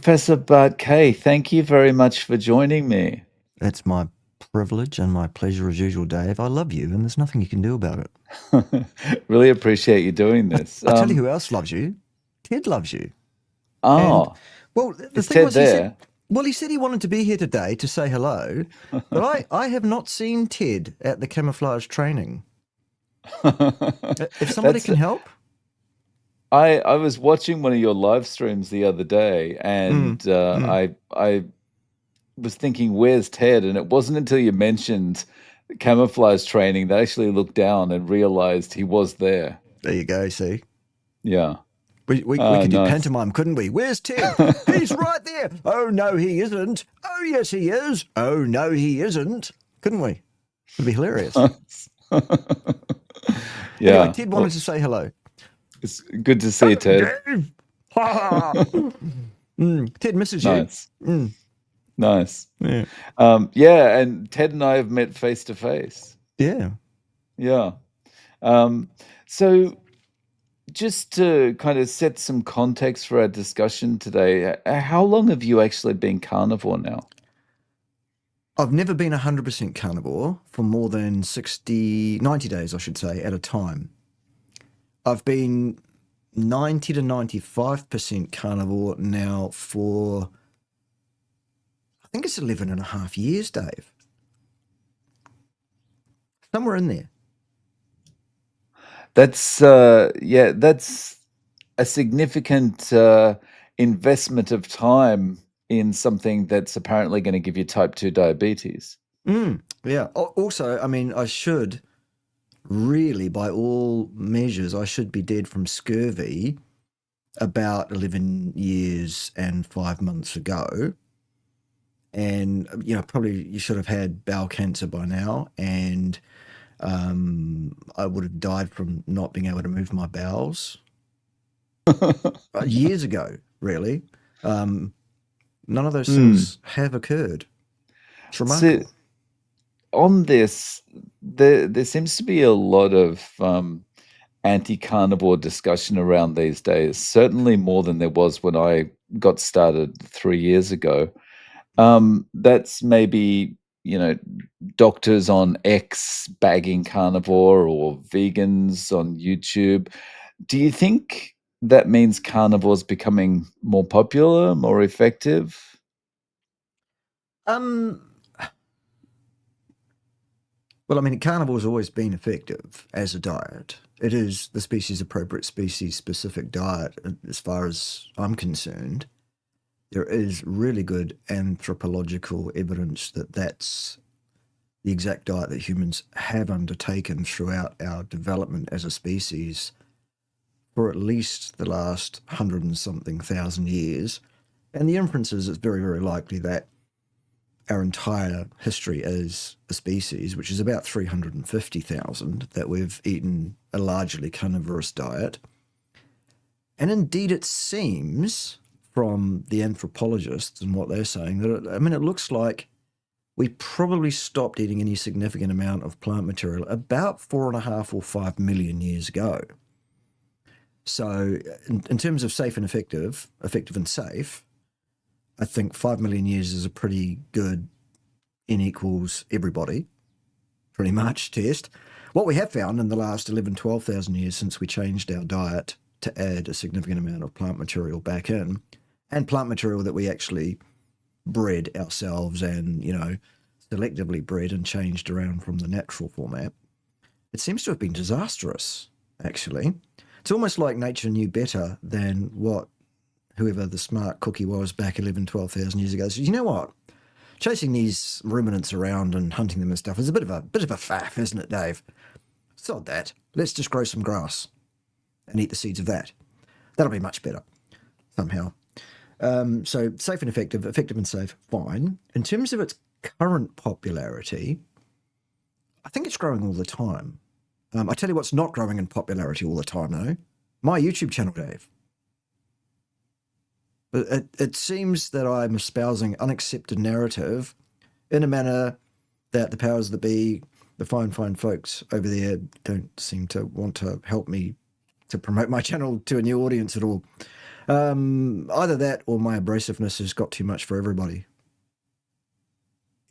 Professor Bart Kay, thank you very much for joining me. It's my privilege and my pleasure as usual, Dave. I love you, and there's nothing you can do about it. Really appreciate you doing this. I tell you who else loves you. Ted loves you. And, Oh, well, the is thing Ted was, there? he said he wanted to be here today to say hello, but I have not seen Ted at the camouflage training. If somebody That's can help. I was watching one of your live streams the other day, Mm, and mm. I was thinking, "Where's Ted?" And it wasn't until you mentioned camouflage training that I actually looked down and realized he was there. There you go, see. Yeah. We could do Nice. pantomime, couldn't we? Where's Ted? He's right there. Oh, no, he isn't. Oh, yes, he is. Oh, no, he isn't. Couldn't we? It'd be hilarious. Anyway, Yeah. Ted wanted Well, to say hello. it's good to see you, Ted. Dave! Ted misses you. Nice. Mm, Nice. yeah. Yeah, and Ted and I have met face to face. Yeah. Yeah. Um, so just to kind of set some context for our discussion today, how long have you actually been carnivore now? I've never been 100% carnivore for more than 90 days, I should say, at a time. I've been 90 to 95% carnivore now for, I think it's 11 and a half years, Dave. Somewhere in there. That's yeah, that's a significant investment of time in something that's apparently going to give you type 2 diabetes. Yeah. Also, I mean, I should really, by all measures, I should be dead from scurvy about 11 years and 5 months ago. And, probably you should have had bowel cancer by now. And I would have died from not being able to move my bowels years ago, really. None of those Hmm. things have occurred. It's So remarkable. on this, there seems to be a lot of anti-carnivore discussion around these days, certainly more than there was when I got started 3 years ago. That's maybe, doctors on X bagging carnivore or vegans on YouTube. Do you think that means carnivore's becoming more popular, more effective? Um, Well, I mean, carnivore has always been effective as a diet. It is the species appropriate, species specific diet, as far as I'm concerned. There is really good anthropological evidence that that's the exact diet that humans have undertaken throughout our development as a species for at least the last 100 and something thousand years. And the inference is it's very, very likely that our entire history as a species, which is about 350,000, that we've eaten a largely carnivorous diet. And indeed, it seems from the anthropologists and what they're saying that, it looks like we probably stopped eating any significant amount of plant material about 4.5 or 5 million years ago. So, in terms of safe and effective and safe, I think 5 million years is a pretty good N equals everybody, pretty much, test. What we have found in the last 11, 12,000 years since we changed our diet to add a significant amount of plant material back in, and plant material that we actually bred ourselves and, selectively bred and changed around from the natural format, it seems to have been disastrous, actually. It's almost like nature knew better than what whoever the smart cookie was back 11, 12,000 years ago. So you know what? Chasing these ruminants around and hunting them and stuff is a bit of a faff, isn't it, Dave? Sod that. Let's just grow some grass and eat the seeds of that. That'll be much better, somehow. So safe and effective and safe, fine. In terms of its current popularity, I think it's growing all the time. I tell you what's not growing in popularity all the time, though. My YouTube channel, Dave. It seems that I'm espousing unaccepted narrative in a manner that the powers that be, the fine folks over there, don't seem to want to help me to promote my channel to a new audience at all. Either that or my abrasiveness has got too much for everybody.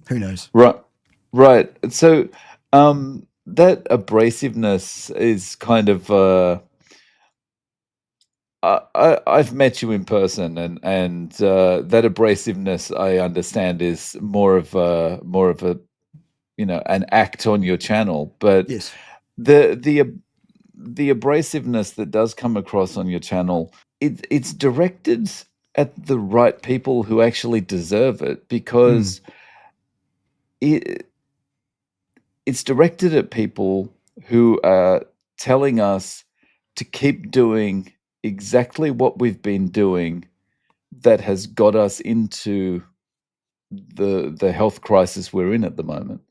Who knows? Right, right. So, that abrasiveness is kind of. I've met you in person, and that abrasiveness I understand is more of a an act on your channel, but Yes, the the ab- the abrasiveness that does come across on your channel, it's directed at the right people who actually deserve it, mm, because it it's directed at people who are telling us to keep doing exactly what we've been doing that has got us into the health crisis we're in at the moment.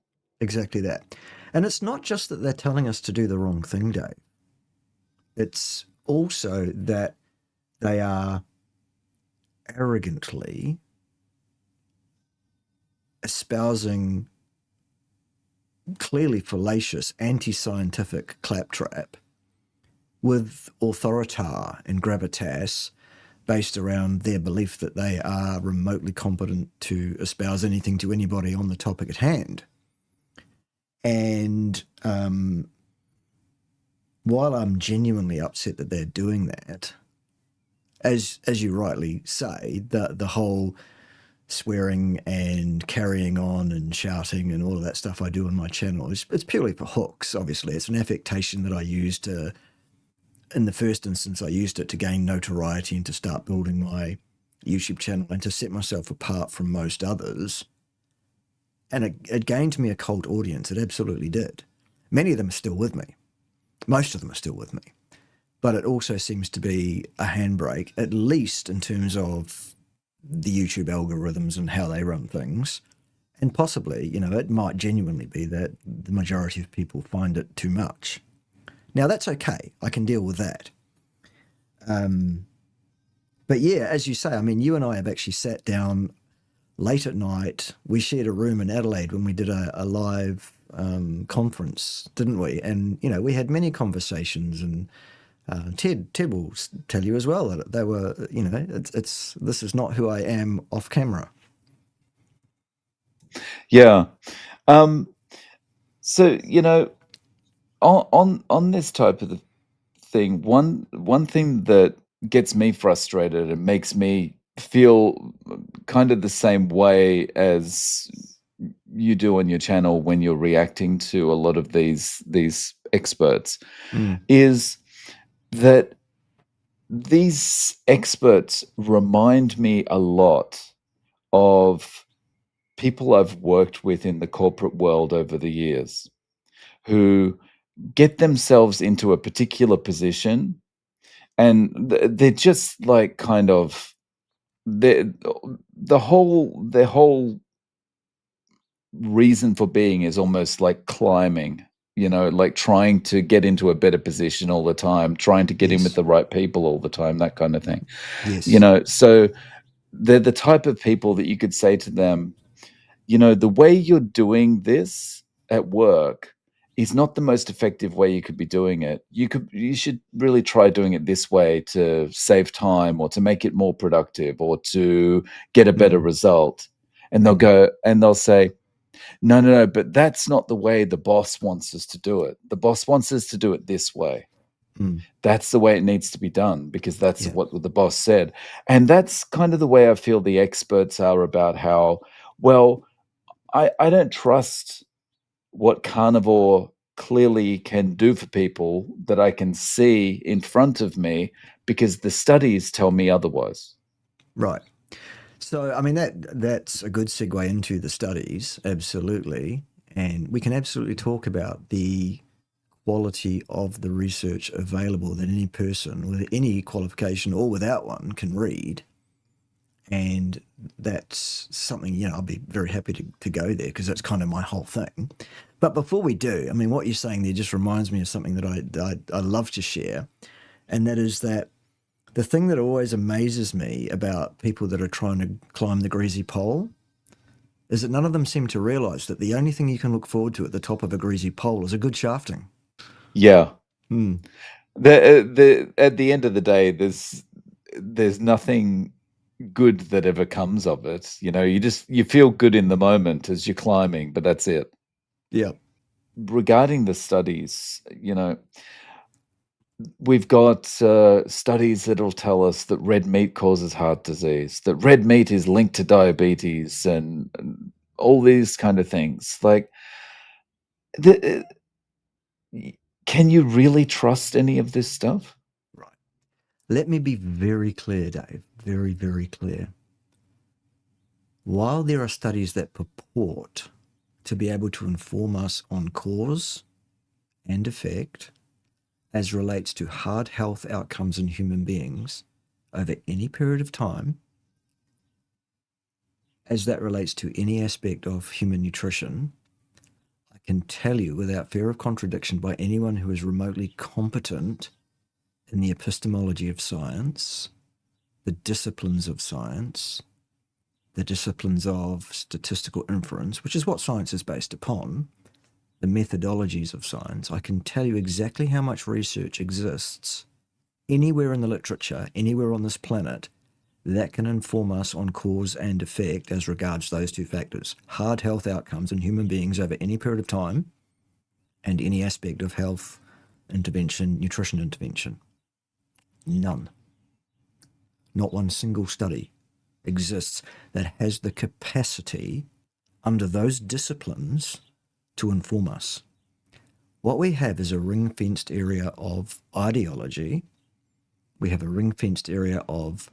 exactly that. And it's not just that they're telling us to do the wrong thing, Dave. It's also that they are arrogantly espousing clearly fallacious, anti scientific claptrap with authoritar and gravitas based around their belief that they are remotely competent to espouse anything to anybody on the topic at hand. And while I'm genuinely upset that they're doing that, as you rightly say, the whole swearing and carrying on and shouting and all of that stuff I do on my channel is it's purely for hooks. Obviously, it's an affectation that I use to. In the first instance, I used it to gain notoriety and to start building my YouTube channel and to set myself apart from most others. And it gained me a cult audience. It absolutely did. Many of them are still with me. Most of them are still with me. But it also seems to be a handbrake, at least in terms of the YouTube algorithms and how they run things. And possibly, it might genuinely be that the majority of people find it too much. Now, that's okay. I can deal with that. But yeah, as you say, I mean, you and I have actually sat down late at night. We shared a room in Adelaide when we did a live conference, didn't we? And we had many conversations. And Ted will tell you as well that they were, it's this is not who I am off camera. Yeah. Um, so on this type of thing, one thing that gets me frustrated and makes me feel kind of the same way as you do on your channel when you're reacting to a lot of these experts, Mm, is that these experts remind me a lot of people I've worked with in the corporate world over the years, who get themselves into a particular position, and they're just like kind of the their whole reason for being is almost like climbing, like trying to get into a better position all the time, trying to get in with yes, the right people all the time, that kind of thing. yes, So they're the type of people that you could say to them, the way you're doing this at work is not the most effective way you could be doing it. You should really try doing it this way to save time, or to make it more productive, or to get a better mm, result. And they'll mm, go and they'll say, no, no, no, but that's not the way the boss wants us to do it. The boss wants us to do it this way. mm, That's the way it needs to be done, because that's yeah, what the boss said. And that's kind of the way I feel the experts are about how, well, I don't trust what carnivore clearly can do for people that I can see in front of me, because the studies tell me otherwise. right. So, I mean, that's a good segue into the studies, absolutely. And we can absolutely talk about the quality of the research available that any person with any qualification or without one can read. And that's something, I'll be very happy to go there because that's kind of my whole thing. But before we do, I mean, what you're saying there just reminds me of something that I love to share. And that is that the thing that always amazes me about people that are trying to climb the greasy pole is that none of them seem to realize that the only thing you can look forward to at the top of a greasy pole is a good shafting. Yeah. Hmm. The at the end of the day, there's there's nothing good that ever comes of it. You feel good in the moment as you're climbing, but that's it. Yeah. Regarding the studies, we've got studies that'll tell us that red meat causes heart disease, that red meat is linked to diabetes, and all these kind of things. Like, the, can you really trust any of this stuff? Right. Let me be very clear, Dave. Very, very clear. While there are studies that purport to be able to inform us on cause and effect as relates to hard health outcomes in human beings over any period of time, as that relates to any aspect of human nutrition, I can tell you without fear of contradiction by anyone who is remotely competent in the epistemology of science, the disciplines of science, the disciplines of statistical inference, which is what science is based upon, the methodologies of science, I can tell you exactly how much research exists anywhere in the literature, anywhere on this planet, that can inform us on cause and effect as regards those two factors, hard health outcomes in human beings over any period of time and any aspect of health intervention, nutrition intervention. None. Not one single study exists that has the capacity under those disciplines to inform us. What we have is a ring-fenced area of ideology. We have a ring-fenced area of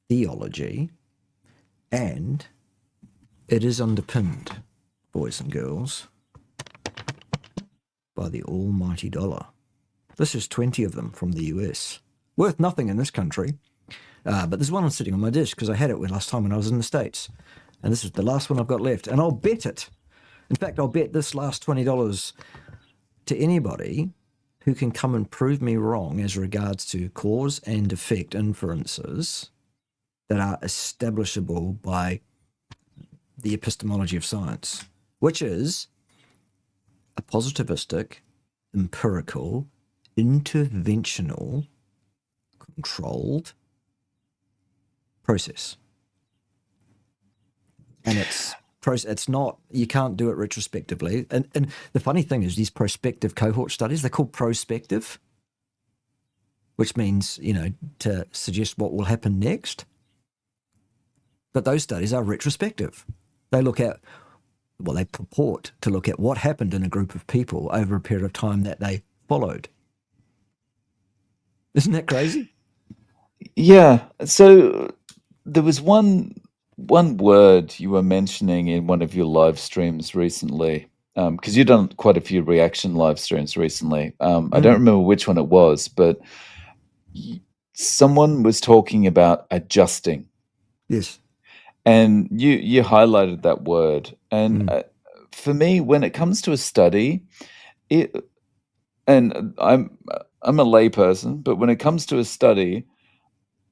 theology, and it is underpinned, boys and girls, by the almighty dollar. This is 20 of them from the US. Worth nothing in this country, but there's one sitting on my dish because I had it last time when I was in the States. And this is the last one I've got left, and I'll bet it. In fact, I'll bet this last $20 to anybody who can come and prove me wrong as regards to cause and effect inferences that are establishable by the epistemology of science, which is a positivistic, empirical, interventional, controlled process. And it's not, you can't do it retrospectively. And the funny thing is these prospective cohort studies, they're called prospective, which means, to suggest what will happen next. But those studies are retrospective. They they purport to look at what happened in a group of people over a period of time that they followed. Isn't that crazy? Yeah. So there was one word you were mentioning in one of your live streams recently, because you've done quite a few reaction live streams recently. I don't remember which one it was, but someone was talking about adjusting. Yes. And you highlighted that word. And for me, when it comes to a study, and I'm a layperson, but when it comes to a study,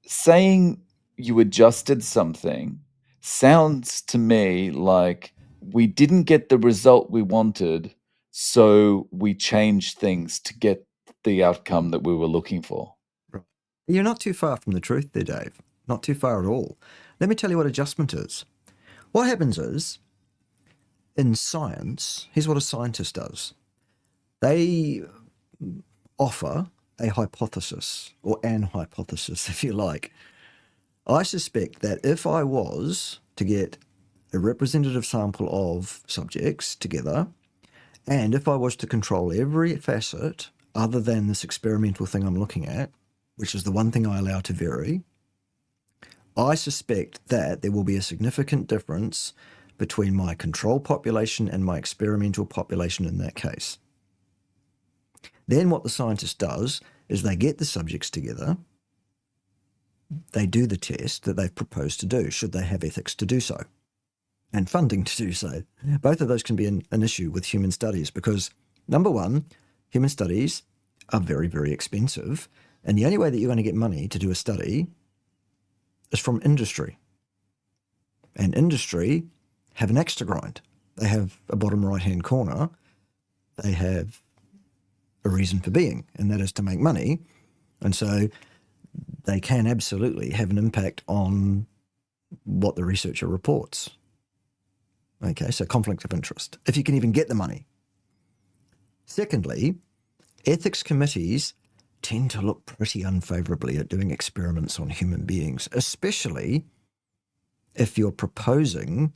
saying you adjusted something sounds to me like we didn't get the result we wanted, so we changed things to get the outcome that we were looking for. Right. You're not too far from the truth there, Dave. Not too far at all. Let me tell you what adjustment is. What happens is, in science, here's what a scientist does. They offer a hypothesis, or an hypothesis, if you like. I suspect that if I was to get a representative sample of subjects together, and if I was to control every facet other than this experimental thing I'm looking at, which is the one thing I allow to vary, I suspect that there will be a significant difference between my control population and my experimental population in that case. Then what the scientist does is they get the subjects together, they do the test that they've proposed to do, should they have ethics to do so, and funding to do so. Both of those can be an issue with human studies because, number one, human studies are very, very expensive, and the only way that you're going to get money to do a study is from industry. And industry have an axe to grind. They have a bottom right-hand corner. They have a reason for being, and that is to make money. And so they can absolutely have an impact on what the researcher reports. Okay, so conflict of interest, if you can even get the money. Secondly, ethics committees tend to look pretty unfavourably at doing experiments on human beings, especially if you're proposing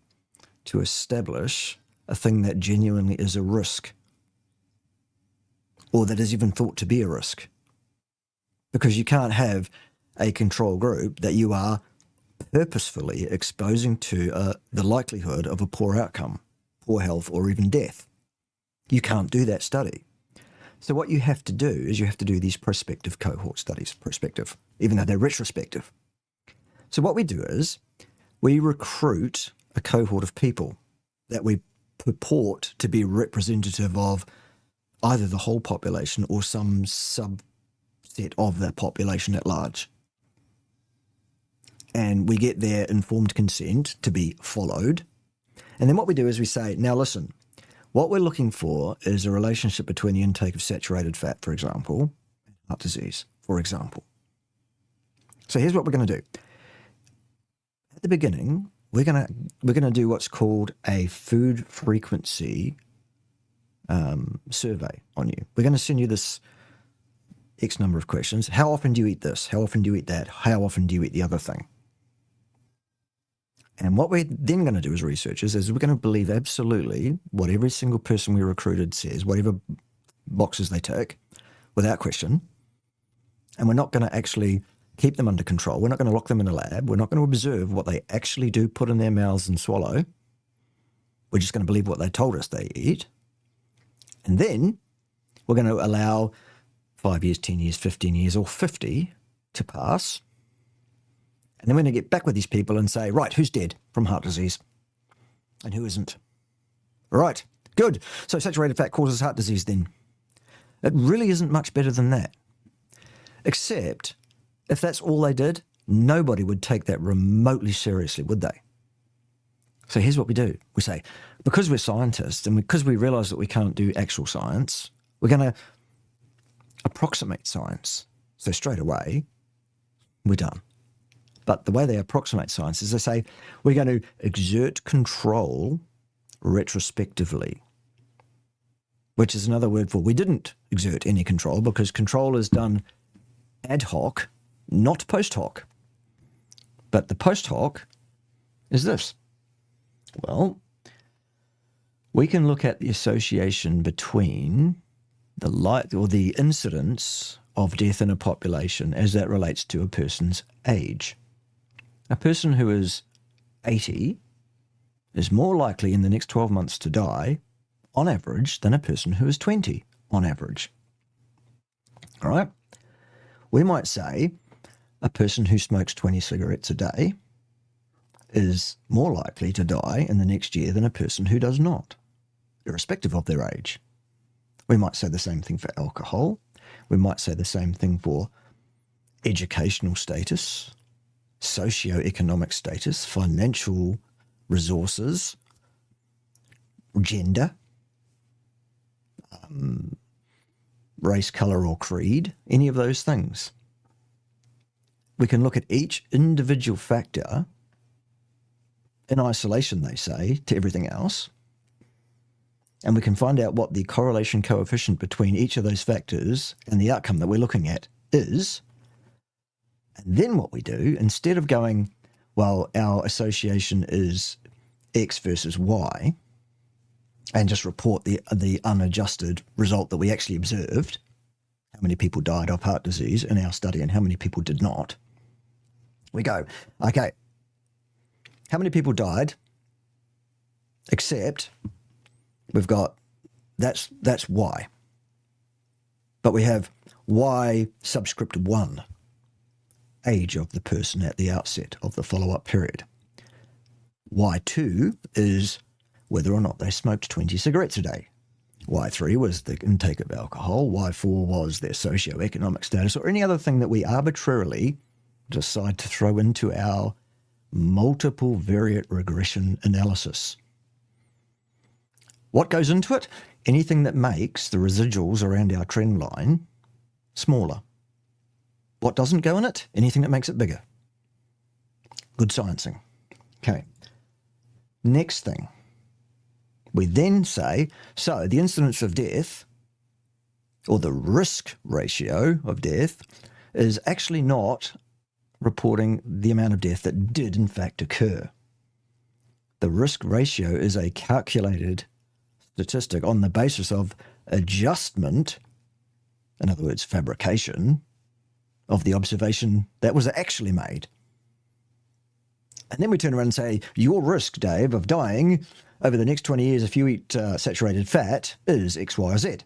to establish a thing that genuinely is a risk, or that is even thought to be a risk. Because you can't have a control group that you are purposefully exposing to the likelihood of a poor outcome, poor health, or even death. You can't do that study. So what you have to do is you have to do these prospective cohort studies, prospective, even though they're retrospective. So what we do is we recruit a cohort of people that we purport to be representative of either the whole population or some subset of the population at large. And we get their informed consent to be followed. And then what we do is we say, now listen, what we're looking for is a relationship between the intake of saturated fat, for example, and heart disease, for example. So here's what we're going to do. At the beginning, we're going to do what's called a food frequency survey on you. We're going to send you this X number of questions. How often do you eat this? How often do you eat that? How often do you eat the other thing? And what we're then going to do as researchers is we're going to believe absolutely what every single person we recruited says, whatever boxes they tick, without question. And we're not going to actually keep them under control. We're not going to lock them in a lab. We're not going to observe what they actually do put in their mouths and swallow. We're just going to believe what they told us they eat. And then we're going to allow 5 years, 10 years, 15 years, or 50 to pass. And then we're going to get back with these people and say, right, who's dead from heart disease and who isn't? Right, good. So saturated fat causes heart disease then. It really isn't much better than that. Except if that's all they did, nobody would take that remotely seriously, would they? So here's what we do. We say, because we're scientists and because we realise that we can't do actual science, we're going to approximate science. So straight away, we're done. But the way they approximate science is they say, we're going to exert control retrospectively, which is another word for we didn't exert any control because control is done ad hoc, not post hoc. But the post hoc is this. Well, we can look at the association between the incidence of death in a population as that relates to a person's age. A person who is 80 is more likely in the next 12 months to die, on average, than a person who is 20, on average. All right? We might say a person who smokes 20 cigarettes a day is more likely to die in the next year than a person who does not, irrespective of their age. We might say the same thing for alcohol. We might say the same thing for educational status, socioeconomic status, financial resources, gender, race, colour or creed, any of those things. We can look at each individual factor in isolation, they say, to everything else, and we can find out what the correlation coefficient between each of those factors and the outcome that we're looking at is. And then what we do, instead of going, well, our association is X versus Y, and just report the unadjusted result that we actually observed, how many people died of heart disease in our study and how many people did not, we go, okay, how many people died, except we've got, that's Y. But we have Y subscript 1, age of the person at the outset of the follow-up period. Y2 is whether or not they smoked 20 cigarettes a day. Y3 was the intake of alcohol. Y4 was their socioeconomic status or any other thing that we arbitrarily decide to throw into our multiple variate regression analysis. What goes into it? Anything that makes the residuals around our trend line smaller. What doesn't go in it? Anything that makes it bigger. Good sciencing. Okay. Next thing. We then say, so the incidence of death, or the risk ratio of death, is actually not reporting the amount of death that did in fact occur. The risk ratio is a calculated statistic on the basis of adjustment, in other words, fabrication, of the observation that was actually made. And then we turn around and say, your risk, Dave, of dying over the next 20 years if you eat saturated fat is X, Y, or Z.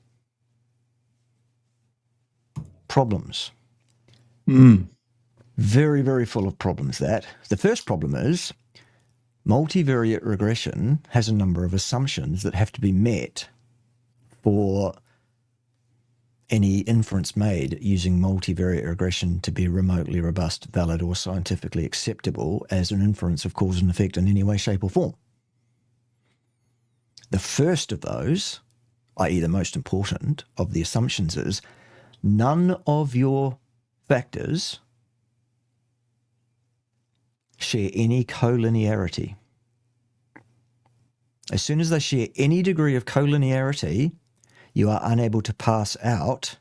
Problems. Very, very full of problems, that. The first problem is multivariate regression has a number of assumptions that have to be met for any inference made using multivariate regression to be remotely robust, valid, or scientifically acceptable as an inference of cause and effect in any way, shape, or form. The first of those, i.e. the most important of the assumptions, is none of your factors share any collinearity. As soon as they share any degree of collinearity, you are unable to pass out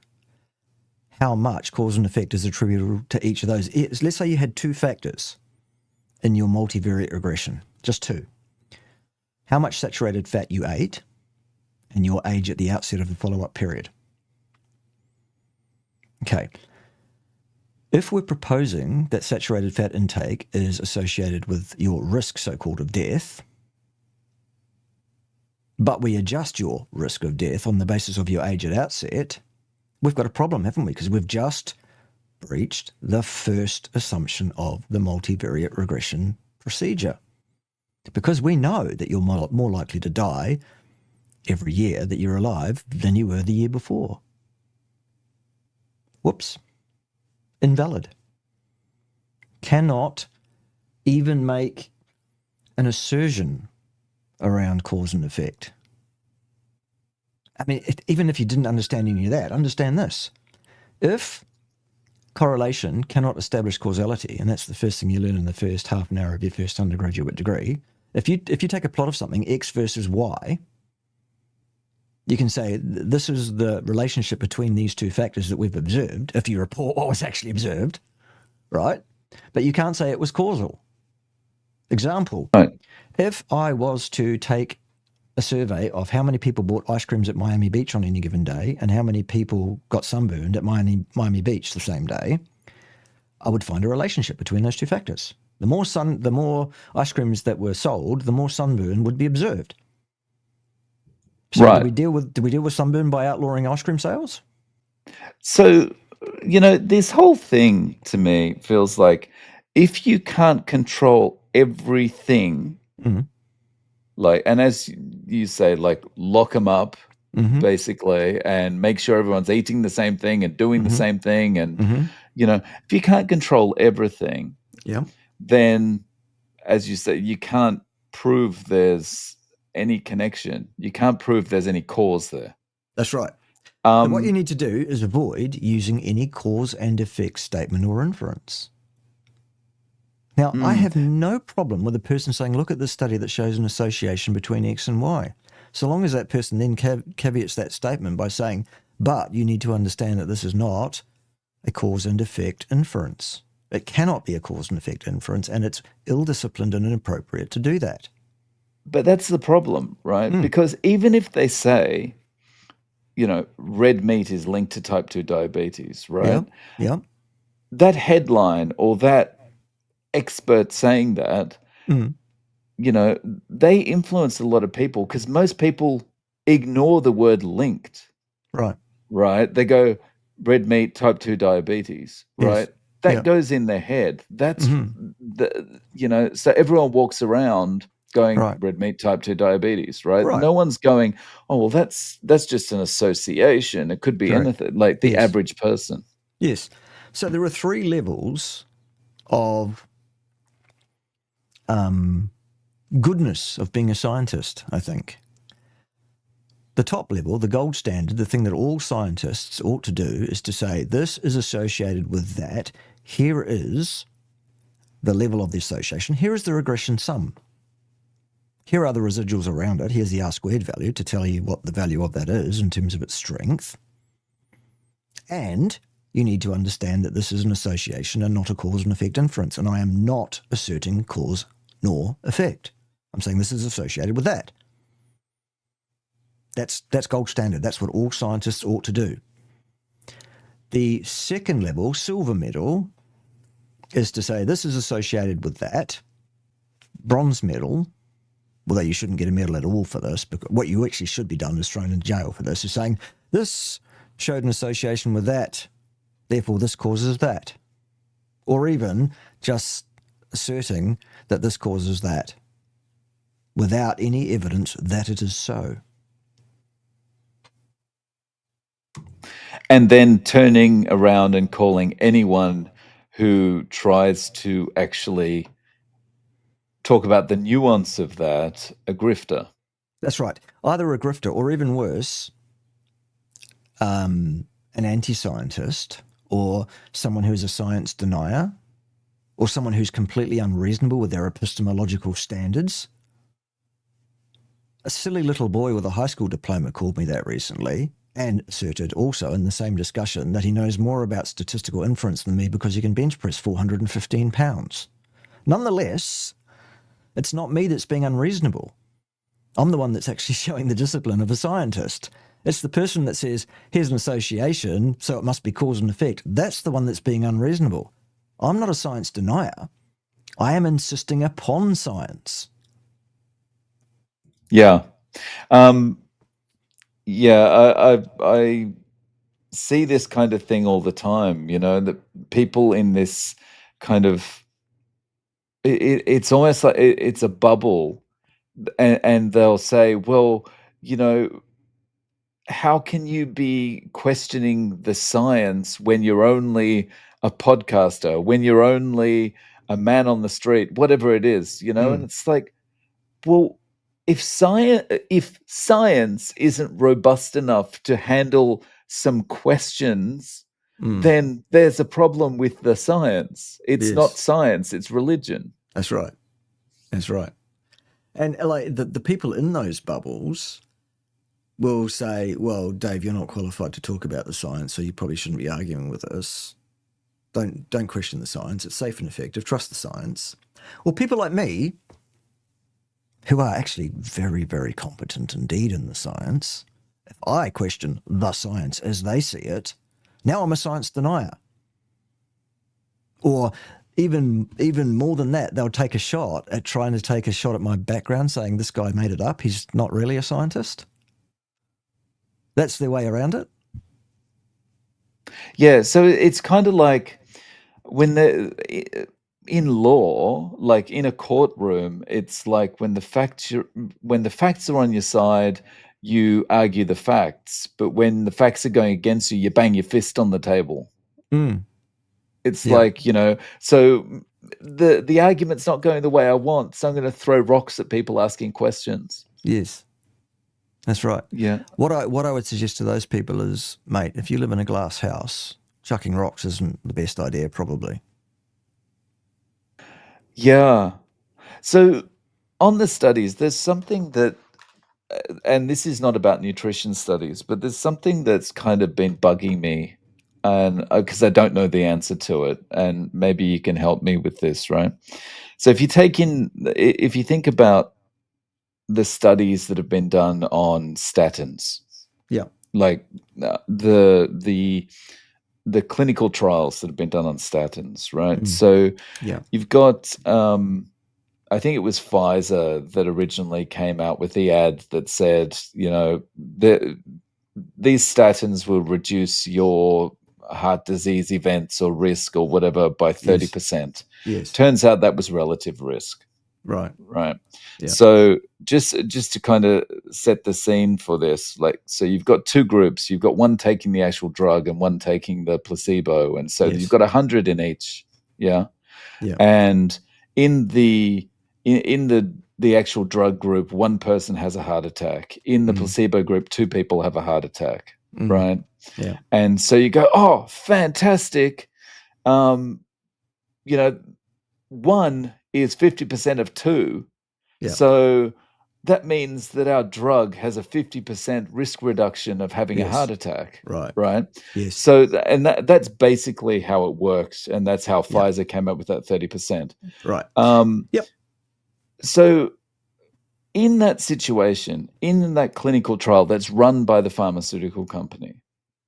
how much cause and effect is attributable to each of those. Let's say you had two factors in your multivariate regression, just two. How much saturated fat you ate and your age at the outset of the follow-up period. Okay. If we're proposing that saturated fat intake is associated with your risk, so-called, of death, but we adjust your risk of death on the basis of your age at outset, we've got a problem, haven't we? Because we've just breached the first assumption of the multivariate regression procedure. Because we know that you're more likely to die every year that you're alive than you were the year before. Whoops. Invalid. Cannot even make an assertion around cause and effect. I mean, even if you didn't understand any of that, understand this. If correlation cannot establish causality, and that's the first thing you learn in the first half an hour of your first undergraduate degree, if you take a plot of something, X versus Y, you can say this is the relationship between these two factors that we've observed, if you report what was actually observed, right? But you can't say it was causal. Example, Right. if I was to take a survey of how many people bought ice creams at Miami Beach on any given day and how many people got sunburned at Miami Beach the same day, I would find a relationship between those two factors. The more ice creams that were sold, the more sunburn would be observed. So Right. do we deal with sunburn by outlawing ice cream sales? So, this whole thing to me feels like if you can't control everything, like, and as you say, like, lock them up, basically, and make sure everyone's eating the same thing and doing the same thing. And, if you can't control everything, then, as you say, you can't prove there's any connection. You can't prove there's any cause there. That's right. So what you need to do is avoid using any cause and effect statement or inference. Now, I have no problem with a person saying, look at this study that shows an association between X and Y. So long as that person then caveats that statement by saying, but you need to understand that this is not a cause and effect inference. It cannot be a cause and effect inference, and it's ill-disciplined and inappropriate to do that. But that's the problem, right? Because even if they say, red meat is linked to type 2 diabetes, right? Yeah. That headline or that expert saying that, they influence a lot of people because most people ignore the word linked. Right? They go, red meat, type 2 diabetes, right? Yes. That goes in their head. That's, so everyone walks around going, red meat, type 2 diabetes, right? No one's going, oh, well, that's just an association. It could be anything, like the average person. Yes. So there are three levels of goodness of being a scientist, I think. The top level, the gold standard, the thing that all scientists ought to do is to say, this is associated with that. Here is the level of the association. Here is the regression sum. Here are the residuals around it. Here's the R-squared value to tell you what the value of that is in terms of its strength. And you need to understand that this is an association and not a cause and effect inference. And I am not asserting cause nor effect. I'm saying this is associated with that. That's gold standard. That's what all scientists ought to do. The second level, silver medal, is to say this is associated with that. Bronze medal, although you shouldn't get a medal at all for this, because what you actually should be done is thrown in jail for this, is saying this showed an association with that, therefore this causes that. Or even just asserting that this causes that without any evidence that it is so. And then turning around and calling anyone who tries to actually talk about the nuance of that a grifter. That's right. Either a grifter or, even worse, an anti-scientist, or someone who's a science denier, or someone who's completely unreasonable with their epistemological standards. A silly little boy with a high school diploma called me that recently, and asserted also in the same discussion that he knows more about statistical inference than me because he can bench press 415 pounds. Nonetheless, it's not me that's being unreasonable. I'm the one that's actually showing the discipline of a scientist. It's the person that says, here's an association, so it must be cause and effect. That's the one that's being unreasonable. I'm not a science denier. I am insisting upon science. Yeah. I see this kind of thing all the time, that people in this kind of, it's almost like it's a bubble, and they'll say, well, how can you be questioning the science when you're only a podcaster, when you're only a man on the street, whatever it is, and it's like, well, if science isn't robust enough to handle some questions, then there's a problem with the science. It's not science, it's religion. That's right. That's right. And like the people in those bubbles will say, well, Dave, you're not qualified to talk about the science, so you probably shouldn't be arguing with us. Don't question the science. It's safe and effective. Trust the science. Well, people like me, who are actually very, very competent indeed in the science, if I question the science as they see it, now I'm a science denier. Or even more than that, they'll take a shot at trying to take a shot at my background, saying this guy made it up. He's not really a scientist. That's their way around it. Yeah, so it's kind of like when in law, like in a courtroom, it's like when the facts are on your side, you argue the facts, but when the facts are going against you, you bang your fist on the table. It's like, so the argument's not going the way I want, so I'm going to throw rocks at people asking questions. Yes. That's right. Yeah. What I would suggest to those people is, mate, if you live in a glass house, chucking rocks isn't the best idea, probably. Yeah. So on the studies, there's something that, and this is not about nutrition studies, but there's something that's kind of been bugging me, and because I don't know the answer to it, and maybe you can help me with this, right? So if you think about the studies that have been done on statins, like the clinical trials that have been done on statins, right? So you've got, I think it was Pfizer that originally came out with the ad that said, these statins will reduce your heart disease events or risk or whatever by 30%. Yes. Turns out that was relative risk. Right. Yeah. So just to kind of set the scene for this, like, so you've got two groups. You've got one taking the actual drug and one taking the placebo, and so you've got 100 in each. Yeah. Yeah. And in the the actual drug group, one person has a heart attack. In the placebo group, 2 people have a heart attack, right? Yeah. And so you go, oh, fantastic. You know, 1 is 50% of 2. Yeah. So that means that our drug has a 50% risk reduction of having a heart Yes. attack, Right. right? Yes. So, that's basically how it works, and that's how Yep. Pfizer came up with that 30%. Right. Yep. So in that situation, in that clinical trial that's run by the pharmaceutical company,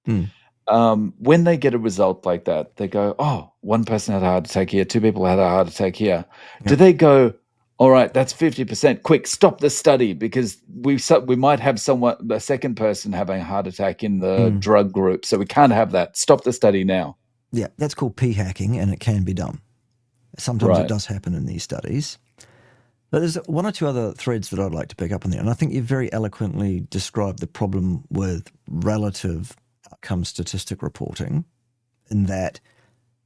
when they get a result like that, they go, "Oh, 1 person had a heart attack here, 2 people had a heart attack here." Do Yep. they go, "All right, that's 50%. Quick, stop the study because we might have a second person having a heart attack in the drug group, so we can't have that. Stop the study now." Yeah, that's called p-hacking, and it can be done. Sometimes it does happen in these studies. But there's 1 or 2 other threads that I'd like to pick up on there. And I think you've very eloquently described the problem with relative outcome statistic reporting in that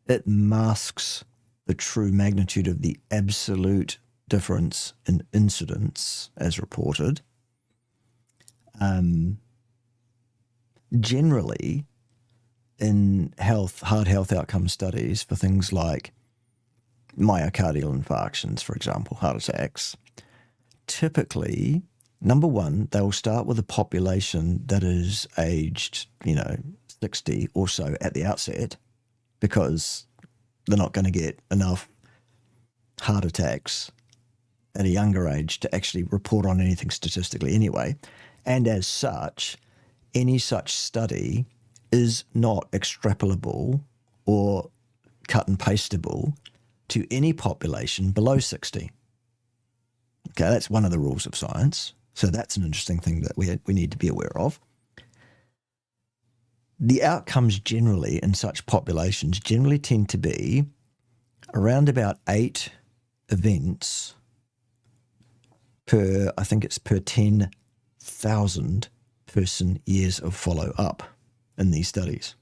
it masks the true magnitude of the absolute difference in incidence as reported. Generally, in hard health outcome studies for things like myocardial infarctions, for example, heart attacks, typically, number 1, they will start with a population that is aged, 60 or so at the outset, because they're not going to get enough heart attacks at a younger age to actually report on anything statistically anyway. And as such, any such study is not extrapolable or cut and pastable to any population below 60. Okay, that's one of the rules of science. So that's an interesting thing that we need to be aware of. The outcomes generally in such populations generally tend to be around about 8 events per 10,000 person years of follow-up in these studies.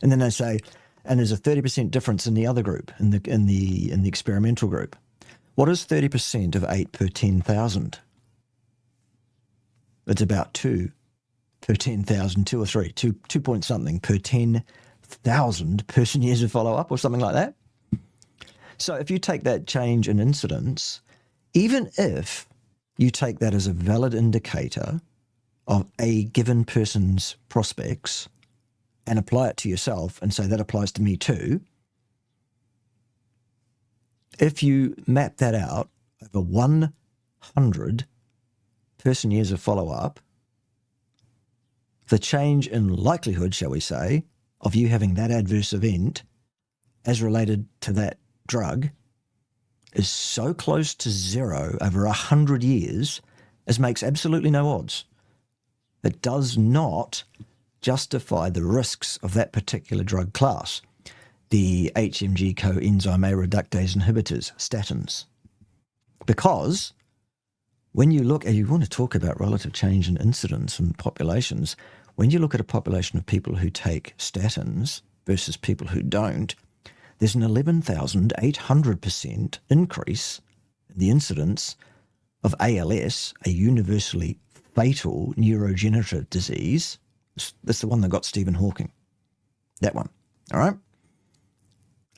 And then they say, and there's a 30% difference in the other group, in the experimental group. What is 30% of 8 per 10,000? It's about 2 per 10,000, 2 or 3, 2 point something per 10,000 person years of follow-up or something like that. So if you take that change in incidence, even if you take that as a valid indicator of a given person's prospects and apply it to yourself and say that applies to me too, if you map that out over 100 person years of follow-up, the change in likelihood, shall we say, of you having that adverse event as related to that drug is so close to 0 over 100 years as makes absolutely no odds. It does not justify the risks of that particular drug class, the HMG coenzyme A reductase inhibitors, statins. Because when you look, and you want to talk about relative change in incidence in populations, when you look at a population of people who take statins versus people who don't, there's an 11,800% increase in the incidence of ALS, a universally fatal neurodegenerative disease. That's the one that got Stephen Hawking. That one, all right?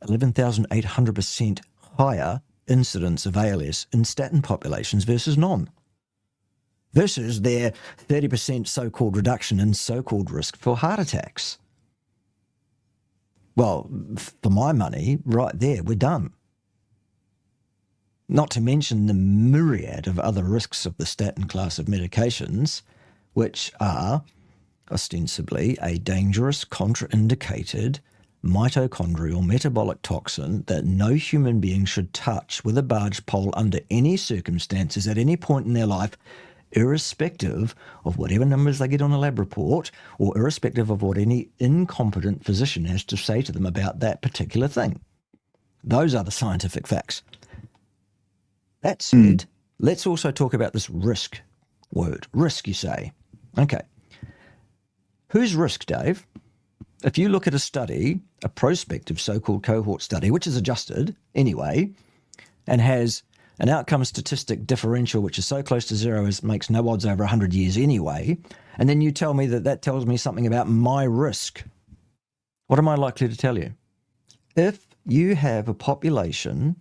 11,800% higher incidence of ALS in statin populations versus non, versus their 30% so-called reduction in so-called risk for heart attacks. Well, for my money, right there, we're done. Not to mention the myriad of other risks of the statin class of medications, which are ostensibly a dangerous, contraindicated mitochondrial metabolic toxin that no human being should touch with a barge pole under any circumstances at any point in their life, irrespective of whatever numbers they get on a lab report or irrespective of what any incompetent physician has to say to them about that particular thing. Those are the scientific facts. That said, let's also talk about this risk word. Risk, you say. Okay. Whose risk, Dave? If you look at a study, a prospective so-called cohort study, which is adjusted anyway, and has an outcome statistic differential which is so close to zero as makes no odds over 100 years anyway, and then you tell me that that tells me something about my risk. What am I likely to tell you? If you have a population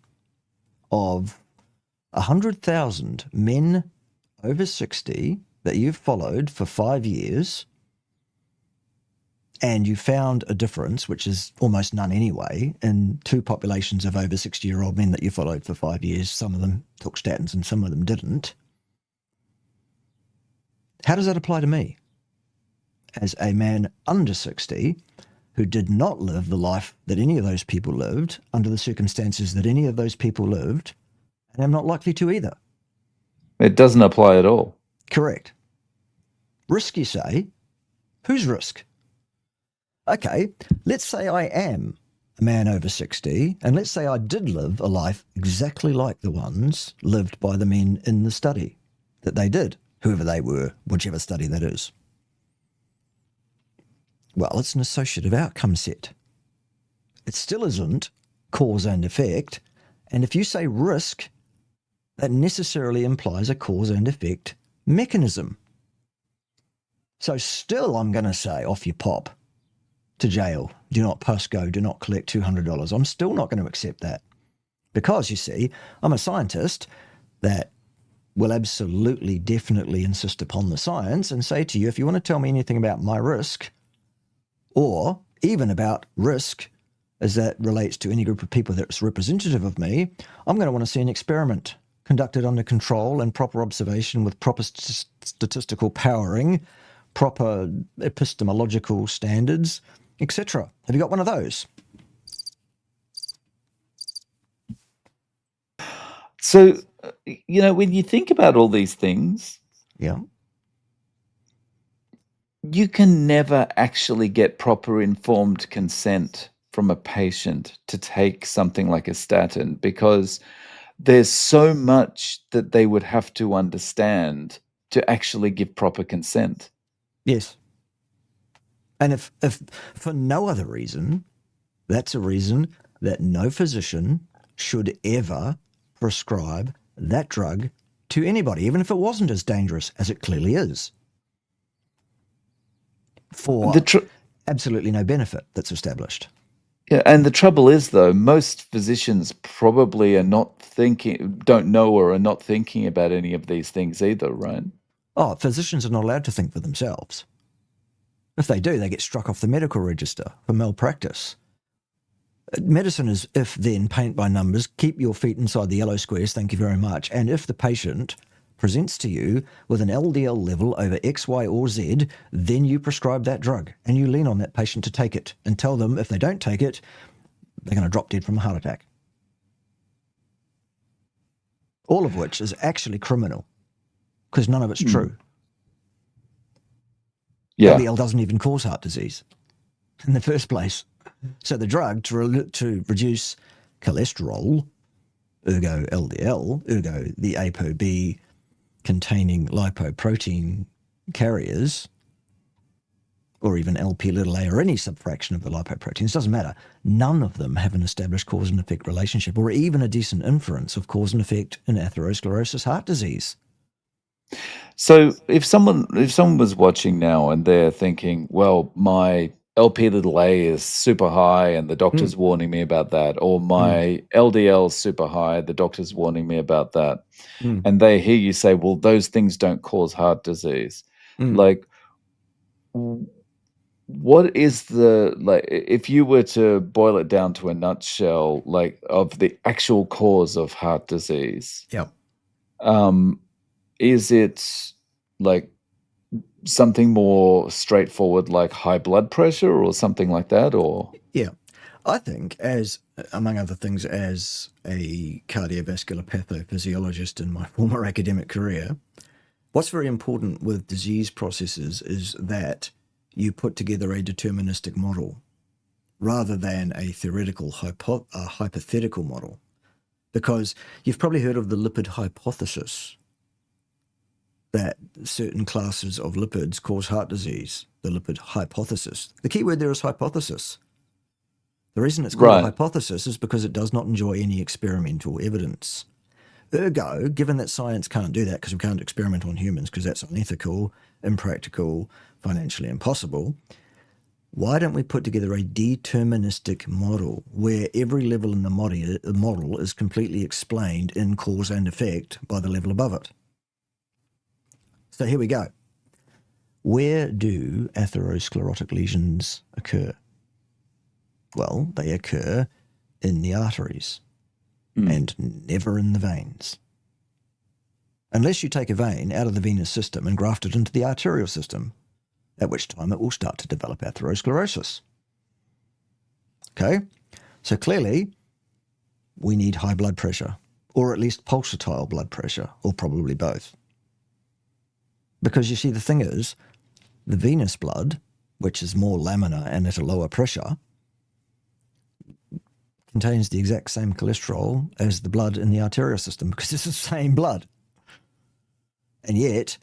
of 100,000 men over 60 that you've followed for 5 years, and you found a difference, which is almost none anyway, in two populations of over 60-year-old men that you followed for 5 years, some of them took statins and some of them didn't, how does that apply to me? As a man under 60 who did not live the life that any of those people lived, under the circumstances that any of those people lived, and I'm not likely to either. It doesn't apply at all. Correct. Risk, you say? Whose risk? Okay, let's say I am a man over 60, and let's say I did live a life exactly like the ones lived by the men in the study that they did, whoever they were, whichever study that is. Well, it's an associative outcome set. It still isn't cause and effect, and if you say risk, that necessarily implies a cause and effect mechanism. So still I'm going to say, off you pop, to jail, do not post go, do not collect $200. I'm still not going to accept that because, you see, I'm a scientist that will absolutely, definitely insist upon the science and say to you, if you want to tell me anything about my risk or even about risk as that relates to any group of people that's representative of me, I'm going to want to see an experiment conducted under control and proper observation with proper statistical powering, proper epistemological standards, etc. Have you got one of those? So, when you think about all these things, Yeah. you can never actually get proper informed consent from a patient to take something like a statin because there's so much that they would have to understand to actually give proper consent. Yes. And if for no other reason, that's a reason that no physician should ever prescribe that drug to anybody, even if it wasn't as dangerous as it clearly is, for absolutely no benefit that's established. Yeah, and the trouble is, though, most physicians probably don't know or are not thinking about any of these things either, right? Oh, physicians are not allowed to think for themselves. If they do, they get struck off the medical register for malpractice. Medicine is if, then, paint by numbers, keep your feet inside the yellow squares, thank you very much. And if the patient presents to you with an LDL level over X, Y, or Z, then you prescribe that drug and you lean on that patient to take it and tell them if they don't take it, they're going to drop dead from a heart attack. All of which is actually criminal because none of it's true. Yeah. LDL doesn't even cause heart disease in the first place. So the drug to reduce cholesterol, ergo LDL, ergo the ApoB containing lipoprotein carriers, or even LP(a) or any subfraction of the lipoproteins, doesn't matter. None of them have an established cause and effect relationship or even a decent inference of cause and effect in atherosclerosis heart disease. So if someone was watching now and they're thinking, well, my LP(a) is super high and the doctor's warning me about that, or my LDL is super high, the doctor's warning me about that, and they hear you say, well, those things don't cause heart disease. Like, what is if you were to boil it down to a nutshell, like, of the actual cause of heart disease? Yep. Is it like something more straightforward, like high blood pressure or something like that? Or yeah, I think, as among other things, as a cardiovascular pathophysiologist in my former academic career, what's very important with disease processes is that you put together a deterministic model rather than a theoretical hypothetical model, because you've probably heard of the lipid hypothesis, that certain classes of lipids cause heart disease, the lipid hypothesis. The key word there is hypothesis. The reason it's called a hypothesis is because it does not enjoy any experimental evidence. Ergo, given that science can't do that because we can't experiment on humans because that's unethical, impractical, financially impossible, why don't we put together a deterministic model where every level in the model is completely explained in cause and effect by the level above it? So here we go. Where do atherosclerotic lesions occur? Well, they occur in the arteries and never in the veins. Unless you take a vein out of the venous system and graft it into the arterial system, at which time it will start to develop atherosclerosis. Okay, so clearly we need high blood pressure, or at least pulsatile blood pressure, or probably both. Because you see, the thing is, the venous blood, which is more laminar and at a lower pressure, contains the exact same cholesterol as the blood in the arterial system because it's the same blood. And yet,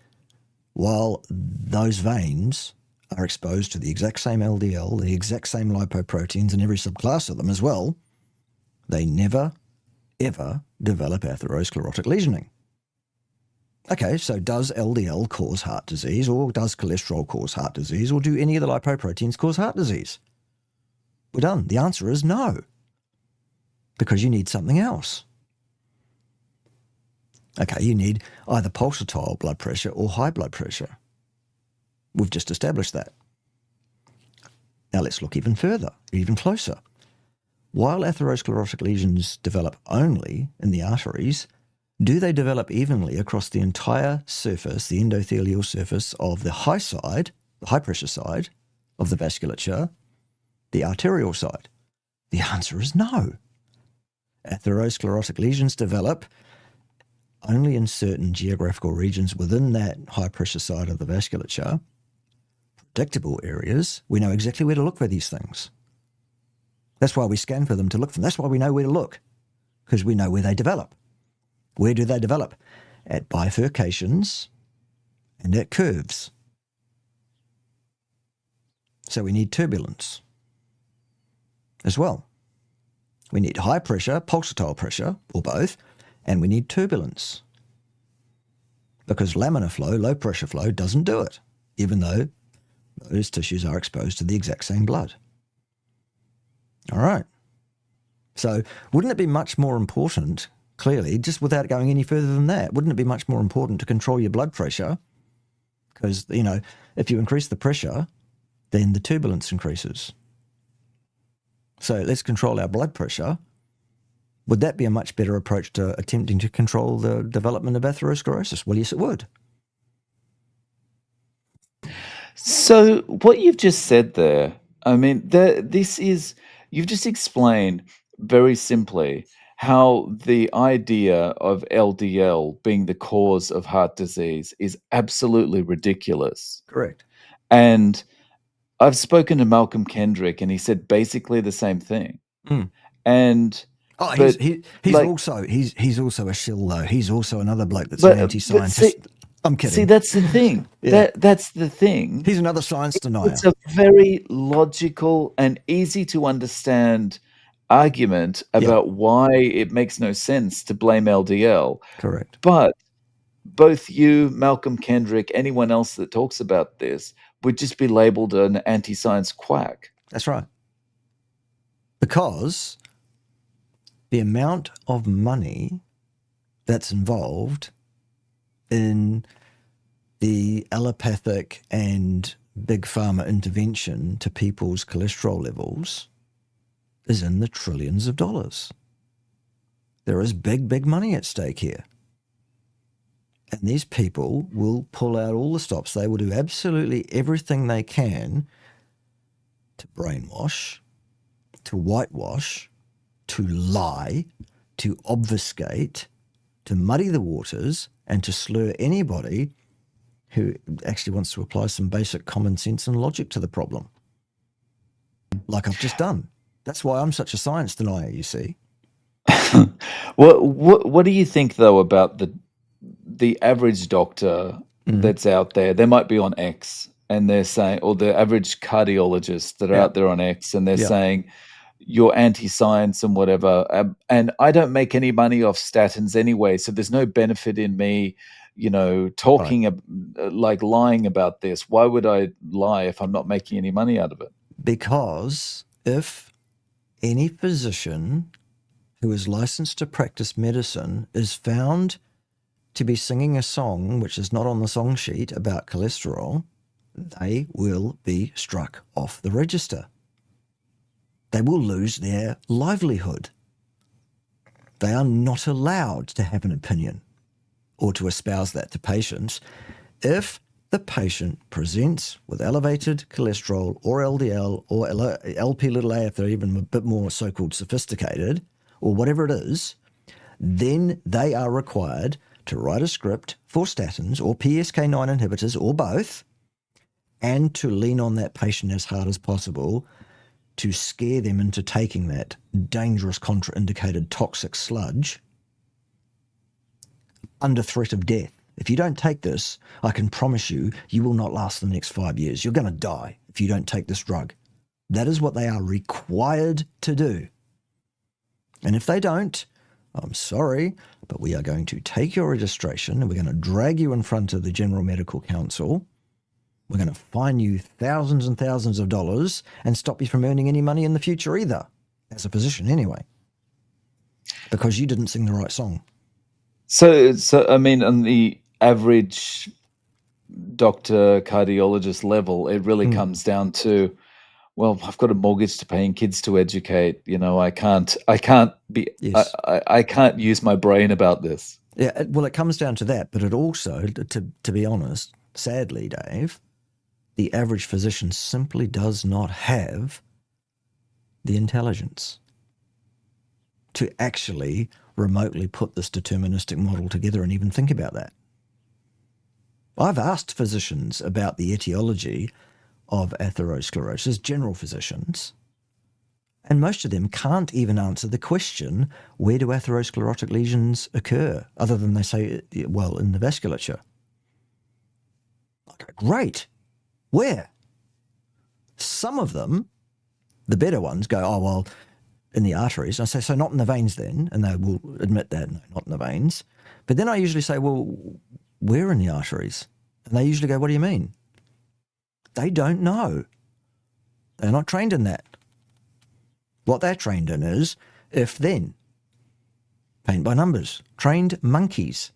while those veins are exposed to the exact same LDL, the exact same lipoproteins and every subclass of them as well, they never, ever develop atherosclerotic lesioning. Okay, so does LDL cause heart disease, or does cholesterol cause heart disease, or do any of the lipoproteins cause heart disease? We're done. The answer is no, because you need something else. Okay, you need either pulsatile blood pressure or high blood pressure. We've just established that. Now let's look even further, even closer. While atherosclerotic lesions develop only in the arteries, do they develop evenly across the entire surface, the endothelial surface of the high side, the high pressure side of the vasculature, the arterial side? The answer is no. Atherosclerotic lesions develop only in certain geographical regions within that high pressure side of the vasculature. Predictable areas, we know exactly where to look for these things. That's why we scan for them to look for them. That's why we know where to look, because we know where they develop. Where do they develop? At bifurcations and at curves. So we need turbulence as well. We need high pressure, pulsatile pressure, or both, and we need turbulence. Because laminar flow, low pressure flow, doesn't do it, even though those tissues are exposed to the exact same blood. All right. So wouldn't it be much more important, clearly, just without going any further than that, wouldn't it be much more important to control your blood pressure? Because, you know, if you increase the pressure, then the turbulence increases. So let's control our blood pressure. Would that be a much better approach to attempting to control the development of atherosclerosis? Well, yes, it would. So what you've just said there, I mean, you've just explained very simply how the idea of LDL being the cause of heart disease is absolutely ridiculous. Correct. And I've spoken to Malcolm Kendrick, and he said basically the same thing. And Oh, but he's like, also a shill though. He's also another bloke that's an but anti-scientist. I'm kidding. see, that's the thing. Yeah. That's the thing. He's another science denier. It's a very logical and easy to understand argument about why it makes no sense to blame LDL. Correct. But both you, Malcolm Kendrick, anyone else that talks about this would just be labeled an anti-science quack. That's right. Because the amount of money that's involved in the allopathic and big pharma intervention to people's cholesterol levels is in the trillions of dollars. There is big, big money at stake here. And these people will pull out all the stops. They will do absolutely everything they can to brainwash, to whitewash, to lie, to obfuscate, to muddy the waters, and to slur anybody who actually wants to apply some basic common sense and logic to the problem. Like I've just done. That's why I'm such a science denier, you see. What do you think, though, about the average doctor that's out there? They might be on X, and they're saying, or the average cardiologist that are out there on X, and they're saying, you're anti-science and whatever. And I don't make any money off statins anyway, so there's no benefit in me, talking like lying about this. Why would I lie if I'm not making any money out of it? Because if any physician who is licensed to practice medicine is found to be singing a song which is not on the song sheet about cholesterol, they will be struck off the register. They will lose their livelihood. They are not allowed to have an opinion or to espouse that to patients if the patient presents with elevated cholesterol or LDL or LP(a) if they're even a bit more so-called sophisticated, or whatever it is. Then they are required to write a script for statins or PCSK9 inhibitors or both, and to lean on that patient as hard as possible to scare them into taking that dangerous contraindicated toxic sludge under threat of death. If you don't take this, I can promise you, you will not last the next 5 years. You're going to die if you don't take this drug. That is what they are required to do. And if they don't, I'm sorry, but we are going to take your registration and we're going to drag you in front of the General Medical Council. We're going to fine you thousands and thousands of dollars and stop you from earning any money in the future either, as a physician anyway, because you didn't sing the right song. So I mean, on the average doctor, cardiologist level, it really comes down to, well, I've got a mortgage to pay and kids to educate. I can't be, Yes. I can't use my brain about this. Yeah, well, it comes down to that, but it also, to be honest, sadly, Dave, the average physician simply does not have the intelligence to actually remotely put this deterministic model together and even think about that. I've asked physicians about the etiology of atherosclerosis, general physicians, and most of them can't even answer the question, where do atherosclerotic lesions occur, other than they say, well, in the vasculature. Okay, great. Where? Some of them, the better ones, go, oh, well, in the arteries. And I say, so not in the veins then? And they will admit that, no, not in the veins. But then I usually say, well, where in the arteries? And they usually go, what do you mean? They don't know. They're not trained in that. What they're trained in is if then. Paint by numbers. Trained monkeys.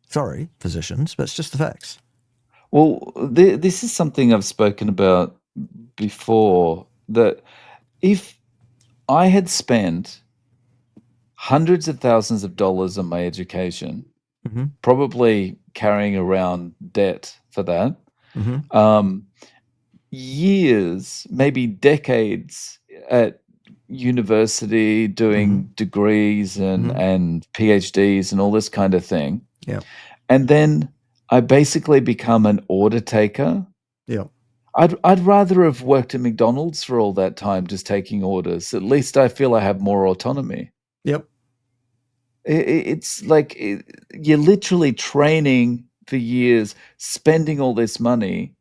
Sorry, physicians, but it's just the facts. Well, this is something I've spoken about before, that if I had spent hundreds of thousands of dollars on my education, probably carrying around debt for that, years, maybe decades at university doing degrees and PhDs and all this kind of thing. Yeah. And then I basically become an order taker. Yeah. I'd rather have worked at McDonald's for all that time just taking orders. At least I feel I have more autonomy. Yep. It's like you're literally training for years, spending all this money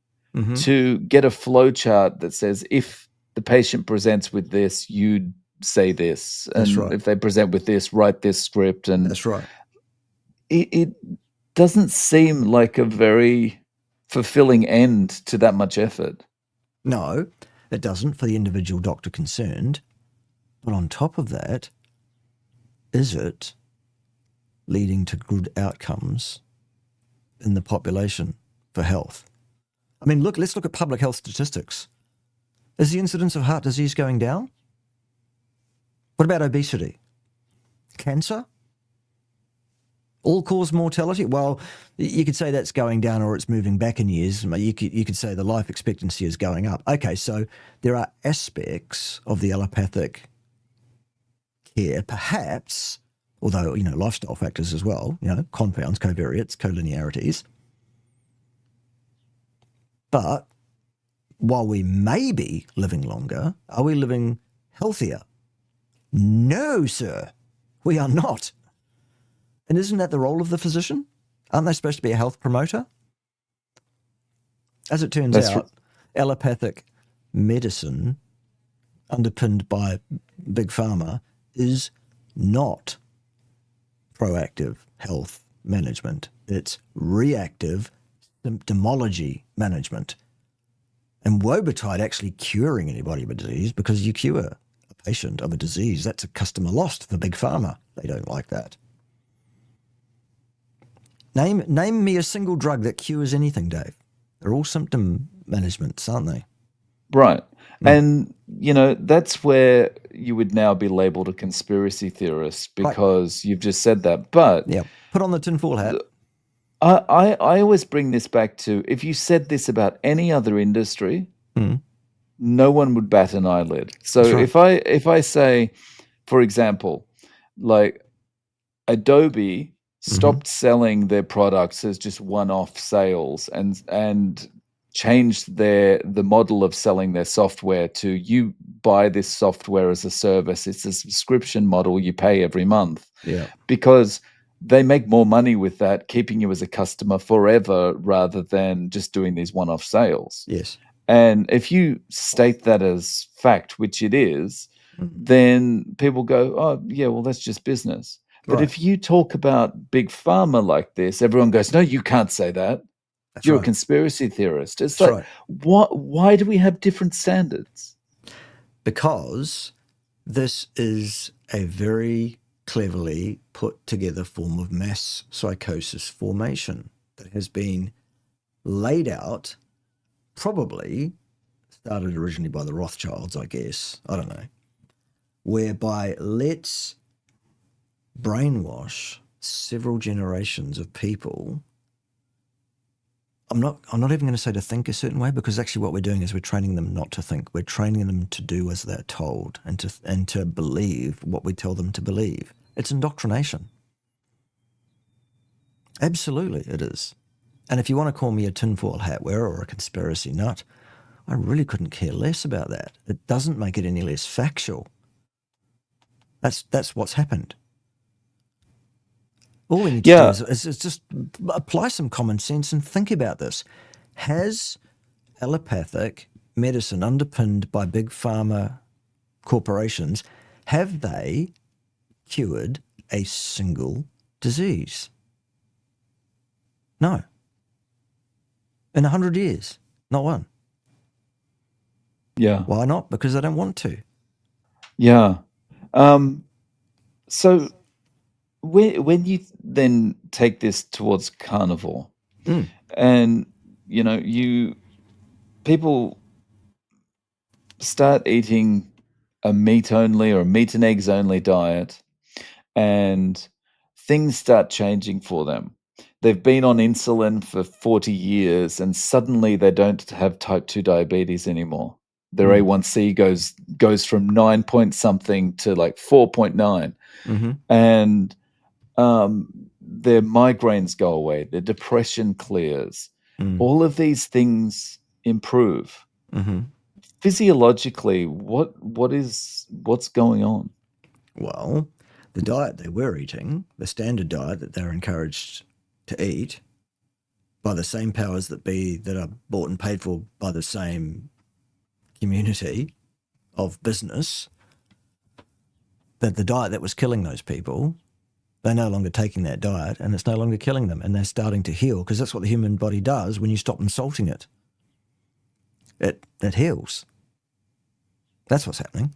to get a flow chart that says, if the patient presents with this, you say this. And That's right. if they present with this, write this script. And That's right. It doesn't seem like a very fulfilling end to that much effort. No, it doesn't for the individual doctor concerned. But on top of that, is it leading to good outcomes in the population for health? I mean, let's look at public health statistics. Is the incidence of heart disease going down? What about obesity? Cancer? All-cause mortality? Well, you could say that's going down or it's moving back in years. You could say the life expectancy is going up. Okay, so there are aspects of the allopathic care, perhaps, although, lifestyle factors as well, confounds, covariates, collinearities. But while we may be living longer, are we living healthier? No, sir, we are not. And isn't that the role of the physician? Aren't they supposed to be a health promoter? As it turns out, allopathic medicine underpinned by Big Pharma is not proactive health management. It's reactive symptomology management. And woe betide actually curing anybody of a disease, because you cure a patient of a disease, that's a customer lost for Big Pharma. They don't like that. Name me a single drug that cures anything, Dave. They're all symptom managements, aren't they? Right. And, that's where you would now be labeled a conspiracy theorist because you've just said that. But yeah, put on the tinfoil hat. I always bring this back to, if you said this about any other industry, no one would bat an eyelid. So if I say, for example, like Adobe stopped selling their products as just one-off sales and changed the model of selling their software to, you buy this software as a service. It's a subscription model you pay every month. Yeah. Because they make more money with that, keeping you as a customer forever rather than just doing these one-off sales. Yes. And if you state that as fact, which it is, then people go, oh, yeah, well, that's just business. But if you talk about Big Pharma like this, everyone goes, no, you can't say that. You're a conspiracy theorist. It's like, why do we have different standards? Because this is a very cleverly put together form of mass psychosis formation that has been laid out, probably started originally by the Rothschilds, I guess. I don't know. Whereby let's brainwash several generations of people. I'm not even going to say to think a certain way, because actually what we're doing is we're training them not to think. We're training them to do as they're told and to believe what we tell them to believe. It's indoctrination. Absolutely it is. And if you want to call me a tinfoil hat wearer or a conspiracy nut, I really couldn't care less about that. It doesn't make it any less factual. That's what's happened. All we need to do is just apply some common sense and think about this. Has allopathic medicine, underpinned by big pharma corporations, have they cured a single disease? No. In 100 years, not one. Yeah. Why not? Because they don't want to. Yeah. So when you then take this towards carnivore, and people start eating a meat only or a meat and eggs only diet, and things start changing for them. They've been on insulin for 40 years and suddenly they don't have type 2 diabetes anymore. Their A1C goes from 9 point something to like 4.9. And their migraines go away, their depression clears. All of these things improve. Physiologically, what's going on? Well, the diet they were eating, the standard diet that they're encouraged to eat by the same powers that be, that are bought and paid for by the same community of business, that the diet that was killing those people, they're no longer taking that diet and it's no longer killing them, and they're starting to heal, because that's what the human body does when you stop insulting it. It heals. That's what's happening.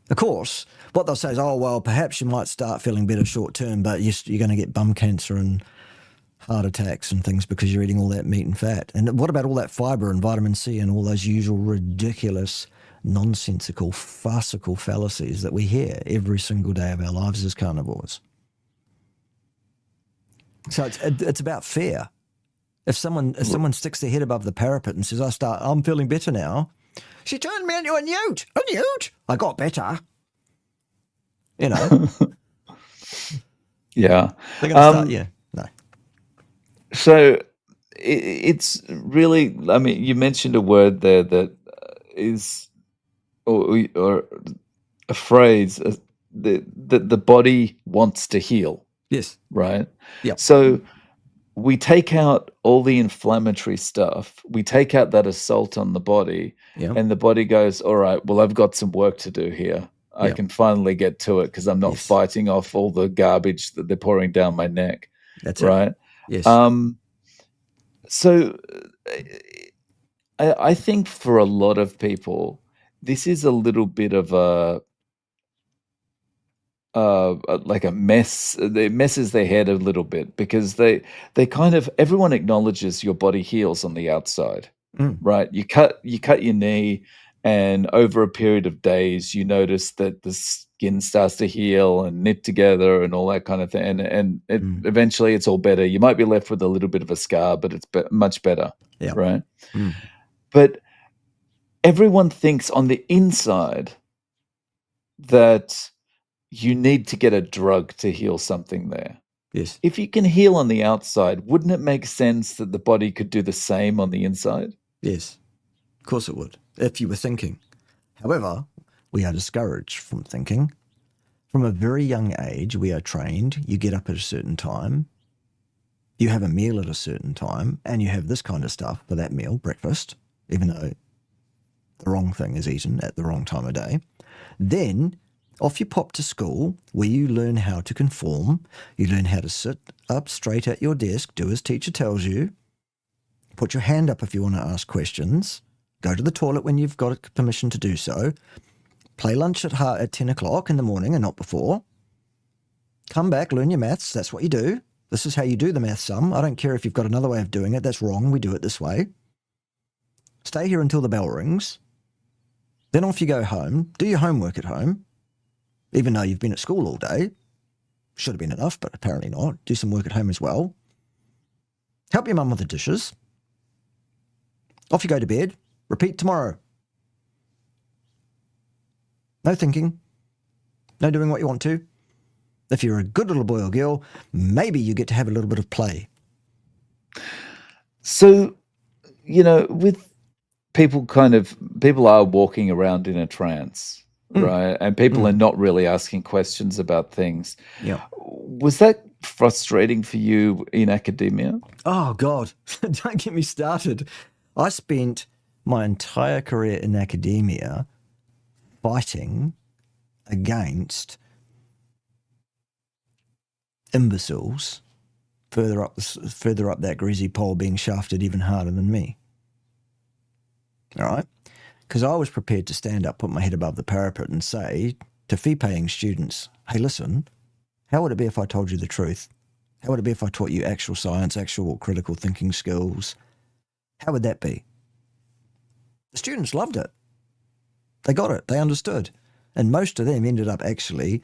Of course, what they'll say is, oh, well, perhaps you might start feeling better short term, but you're going to get bum cancer and heart attacks and things because you're eating all that meat and fat. And what about all that fibre and vitamin C and all those usual ridiculous, nonsensical, farcical fallacies that we hear every single day of our lives as carnivores? So it's about fear. If someone sticks their head above the parapet and says, I'm feeling better now, she turned me into a newt. A newt? I got better. You know. Yeah. They're going to start, no. So it's really, I mean, you mentioned a word there that is, or a phrase, that the body wants to heal. Yes. Right? Yeah. So we take out all the inflammatory stuff. We take out that assault on the body, Yeah. and the body goes, all right, well, I've got some work to do here. I Yeah. can finally get to it because I'm not Yes. fighting off all the garbage that they're pouring down my neck, That's it. right? Yes. So I think for a lot of people, this is a little bit of like a mess. It messes their head a little bit because they kind of everyone acknowledges your body heals on the outside, Mm. right? You cut your knee, and over a period of days, you notice that the skin starts to heal and knit together and all that kind of thing. And eventually, it's all better. You might be left with a little bit of a scar, but it's much better, Yeah. right? Mm. But everyone thinks on the inside that you need to get a drug to heal something there. Yes. If you can heal on the outside, wouldn't it make sense that the body could do the same on the inside? Yes. Of course it would, if you were thinking. However, we are discouraged from thinking. From a very young age, we are trained. You get up at a certain time, you have a meal at a certain time, and you have this kind of stuff for that meal, breakfast, even though the wrong thing is eaten at the wrong time of day. Then off you pop to school, where you learn how to conform. You learn how to sit up straight at your desk, do as teacher tells you, put your hand up if you want to ask questions, go to the toilet when you've got permission to do so, play lunch at 10 o'clock in the morning and not before, come back, learn your maths, that's what you do. This is how you do the math sum. I don't care if you've got another way of doing it, that's wrong, we do it this way. Stay here until the bell rings. Then off you go home, do your homework at home, even though you've been at school all day. Should have been enough, but apparently not. Do some work at home as well. Help your mum with the dishes. Off you go to bed. Repeat tomorrow. No thinking. No doing what you want to. If you're a good little boy or girl, maybe you get to have a little bit of play. So, with people are walking around in a trance, right? And people are not really asking questions about things. Yeah. Was that frustrating for you in academia? Oh, God. Don't get me started. I spent my entire career in academia fighting against imbeciles further up that greasy pole, being shafted even harder than me. All right? Because I was prepared to stand up, put my head above the parapet and say to fee-paying students, hey, listen, how would it be if I told you the truth? How would it be if I taught you actual science, actual critical thinking skills? How would that be? The students loved it. They got it. They understood. And most of them ended up actually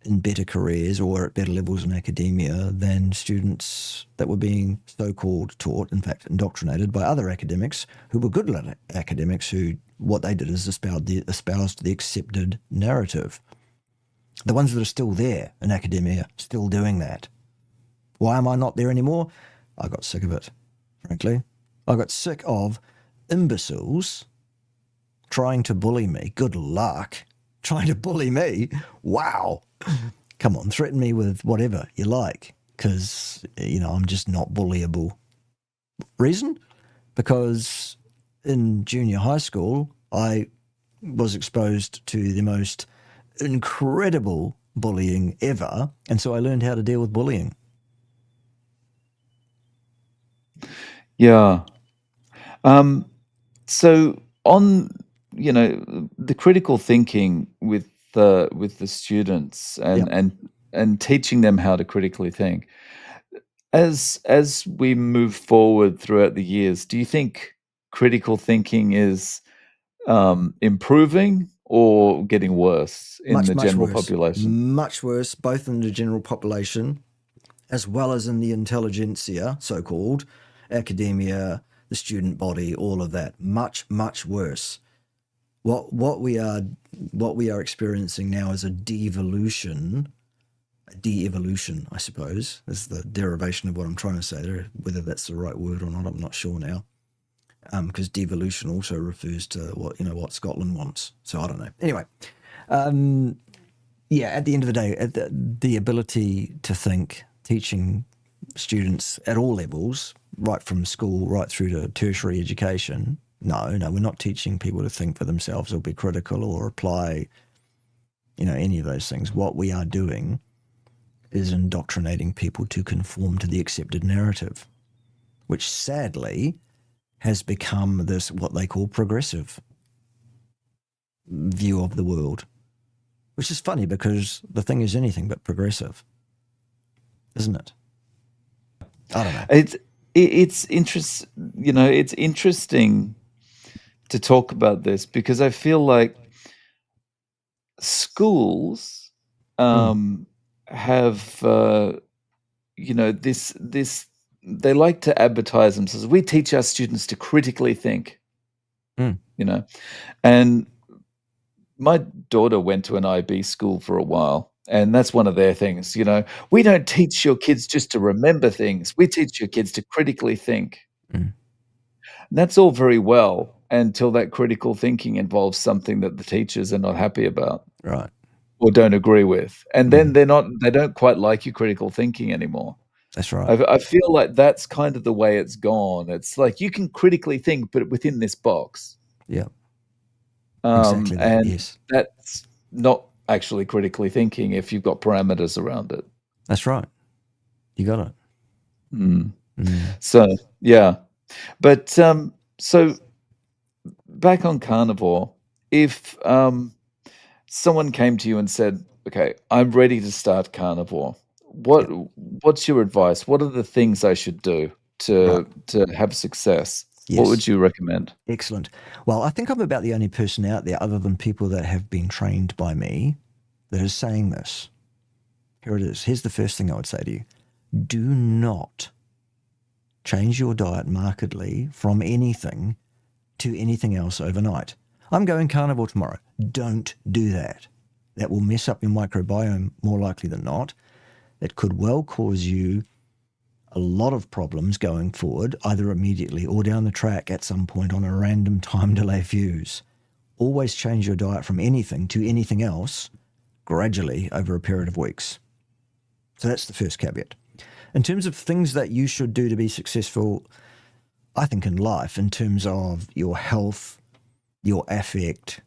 in better careers or at better levels in academia than students that were being so-called taught, in fact, indoctrinated by other academics who were good academics who what they did is espoused the accepted narrative. The ones that are still there in academia, still doing that. Why am I not there anymore? I got sick of it, frankly. I got sick of imbeciles trying to bully me. Good luck. Trying to bully me? Wow. Come on, threaten me with whatever you like, because, I'm just not bullyable. Reason? Because in junior high school, I was exposed to the most incredible bullying ever, and so I learned how to deal with bullying. Yeah. So on, the critical thinking with the students and Yep. and teaching them how to critically think. As we move forward throughout the years, do you think critical thinking is improving or getting worse in Much, the much general worse. population? Much worse, both in the general population as well as in the intelligentsia, so-called, academia, the student body, all of that. Much, much worse. What we are experiencing now is a de-evolution, I suppose, is the derivation of what I'm trying to say there. Whether that's the right word or not, I'm not sure now. Because devolution also refers to what Scotland wants. So I don't know. Anyway, at the end of the day, the ability to think, teaching students at all levels, right from school right through to tertiary education. No, we're not teaching people to think for themselves or be critical or apply, any of those things. What we are doing is indoctrinating people to conform to the accepted narrative, which sadly has become this, what they call progressive view of the world, which is funny because the thing is anything but progressive, isn't it? I don't know. It's it's interesting to talk about this because I feel like schools have this they like to advertise themselves. We teach our students to critically think, and my daughter went to an IB school for a while, and that's one of their things. We don't teach your kids just to remember things. We teach your kids to critically think. And that's all very well until that critical thinking involves something that the teachers are not happy about, Right. or don't agree with, and then they don't quite like your critical thinking anymore. That's right. I feel like that's kind of the way it's gone. It's like you can critically think, but within this box. Yeah. Exactly that, And yes. that's not actually critically thinking if you've got parameters around it. That's right. You got it. So, yeah. But so back on carnivore, if someone came to you and said, "Okay, I'm ready to start carnivore," what's your advice? What are the things I should do to have success? What would you recommend? Excellent. Well, I think I'm about the only person out there, other than people that have been trained by me, that is saying this. Here it is. Here's the first thing I would say to you. Do not change your diet markedly from anything to anything else overnight. I'm going carnivore tomorrow. Don't do that. That will mess up your microbiome more likely than not. It could well cause you a lot of problems going forward, either immediately or down the track at some point on a random time delay fuse. Always change your diet from anything to anything else gradually over a period of weeks. So that's the first caveat. In terms of things that you should do to be successful, I think in life, in terms of your health, your affect,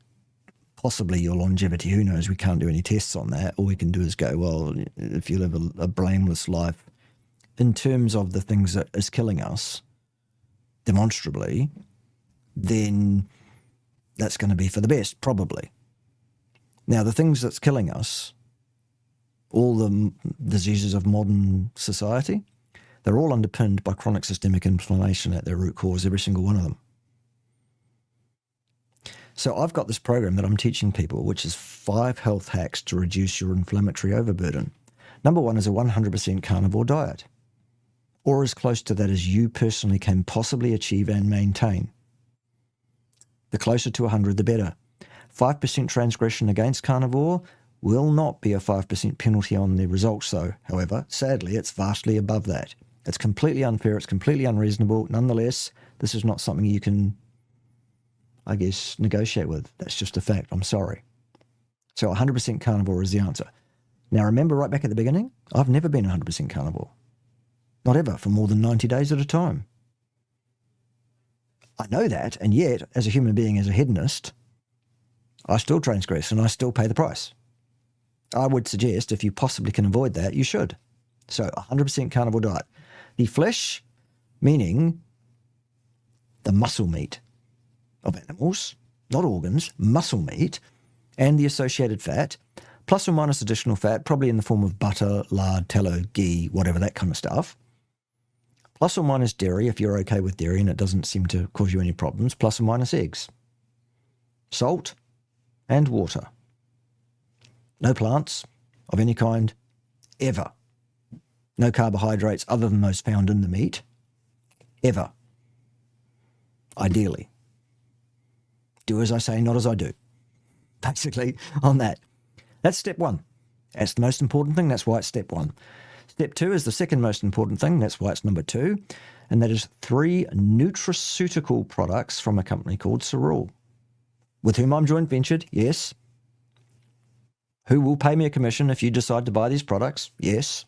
possibly your longevity, who knows, we can't do any tests on that. All we can do is go, well, if you live a blameless life, in terms of the things that is killing us demonstrably, then that's going to be for the best, probably. Now, the things that's killing us, all the diseases of modern society, they're all underpinned by chronic systemic inflammation at their root cause, every single one of them. So I've got this program that I'm teaching people, which is 5 health hacks to reduce your inflammatory overburden. Number 1 is a 100% carnivore diet, or as close to that as you personally can possibly achieve and maintain. The closer to 100, the better. 5% transgression against carnivore will not be a 5% penalty on the results, though. However, sadly, it's vastly above that. It's completely unfair. It's completely unreasonable. Nonetheless, this is not something you can, I guess, negotiate with. That's just a fact. I'm sorry. So 100% carnivore is the answer. Now, remember right back at the beginning, I've never been 100% carnivore. Not ever, for more than 90 days at a time. I know that, and yet, as a human being, as a hedonist, I still transgress and I still pay the price. I would suggest, if you possibly can avoid that, you should. So 100% carnivore diet. The flesh, meaning the muscle meat of animals, not organs, muscle meat, and the associated fat, plus or minus additional fat, probably in the form of butter, lard, tallow, ghee, whatever, that kind of stuff. Plus or minus dairy, if you're okay with dairy and it doesn't seem to cause you any problems, plus or minus eggs. Salt and water. No plants of any kind, ever. No carbohydrates other than those found in the meat, ever. Ideally. Do as I say, not as I do. Basically, on that. That's step 1. That's the most important thing. That's why it's step 1. Step 2 is the second most important thing. That's why it's number 2. And that is 3 nutraceutical products from a company called Cerule, with whom I'm joint ventured, yes. Who will pay me a commission if you decide to buy these products? Yes.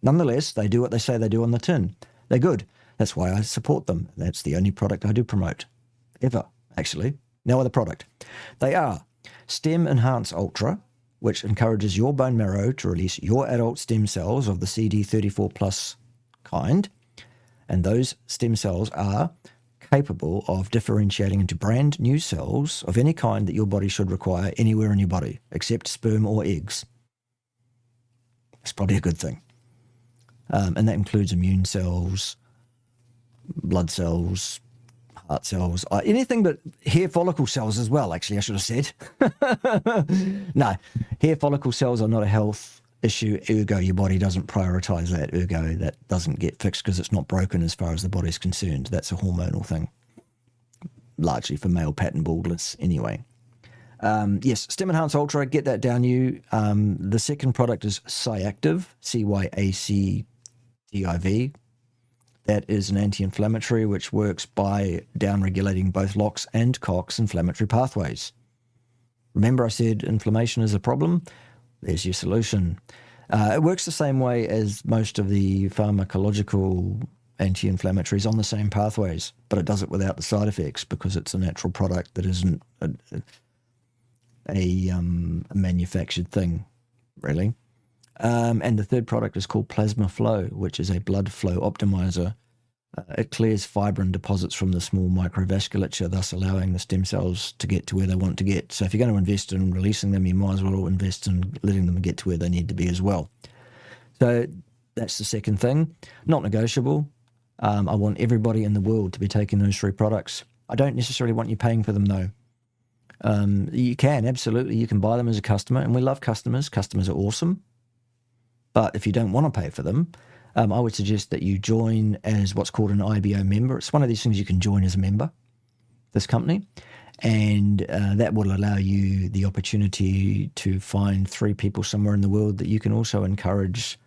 Nonetheless, they do what they say they do on the tin. They're good. That's why I support them. That's the only product I do promote. Ever, actually. No other product. They are Stem Enhance Ultra, which encourages your bone marrow to release your adult stem cells of the CD34 plus kind. And those stem cells are capable of differentiating into brand new cells of any kind that your body should require anywhere in your body, except sperm or eggs. It's probably a good thing. And that includes immune cells, blood cells, heart cells, anything but hair follicle cells as well, actually, I should have said. No, hair follicle cells are not a health issue, ergo your body doesn't prioritize that, ergo that doesn't get fixed because it's not broken as far as the body's concerned. That's a hormonal thing, largely for male pattern baldness anyway. Yes, Stem Enhance Ultra, get that down you. The second product is Cyactiv, Cyactiv. That is an anti-inflammatory which works by down-regulating both LOX and COX inflammatory pathways. Remember I said inflammation is a problem? There's your solution. It works the same way as most of the pharmacological anti-inflammatories on the same pathways, but it does it without the side effects because it's a natural product that isn't a manufactured thing, really. And the third product is called Plasma Flow, which is a blood flow optimizer. It clears fibrin deposits from the small microvasculature, thus allowing the stem cells to get to where they want to get. So if you're going to invest in releasing them, you might as well invest in letting them get to where they need to be as well. So that's the second thing. Not negotiable. I want everybody in the world to be taking those three products. I don't necessarily want you paying for them, though. You can, absolutely. You can buy them as a customer, and we love customers. Customers are awesome. But if you don't want to pay for them, I would suggest that you join as what's called an IBO member. It's one of these things you can join as a member, this company, and that will allow you the opportunity to find 3 people somewhere in the world that you can also encourage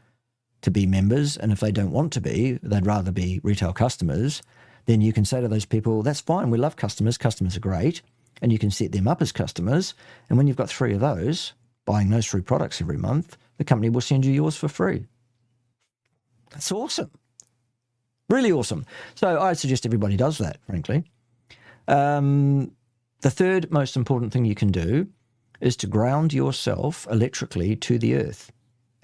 to be members. And if they don't want to be, they'd rather be retail customers, then you can say to those people, that's fine, we love customers, customers are great, and you can set them up as customers. And when you've got 3 of those, buying those 3 products every month, the company will send you yours for free. That's awesome. Really awesome. So I suggest everybody does that, frankly. The third most important thing you can do is to ground yourself electrically to the earth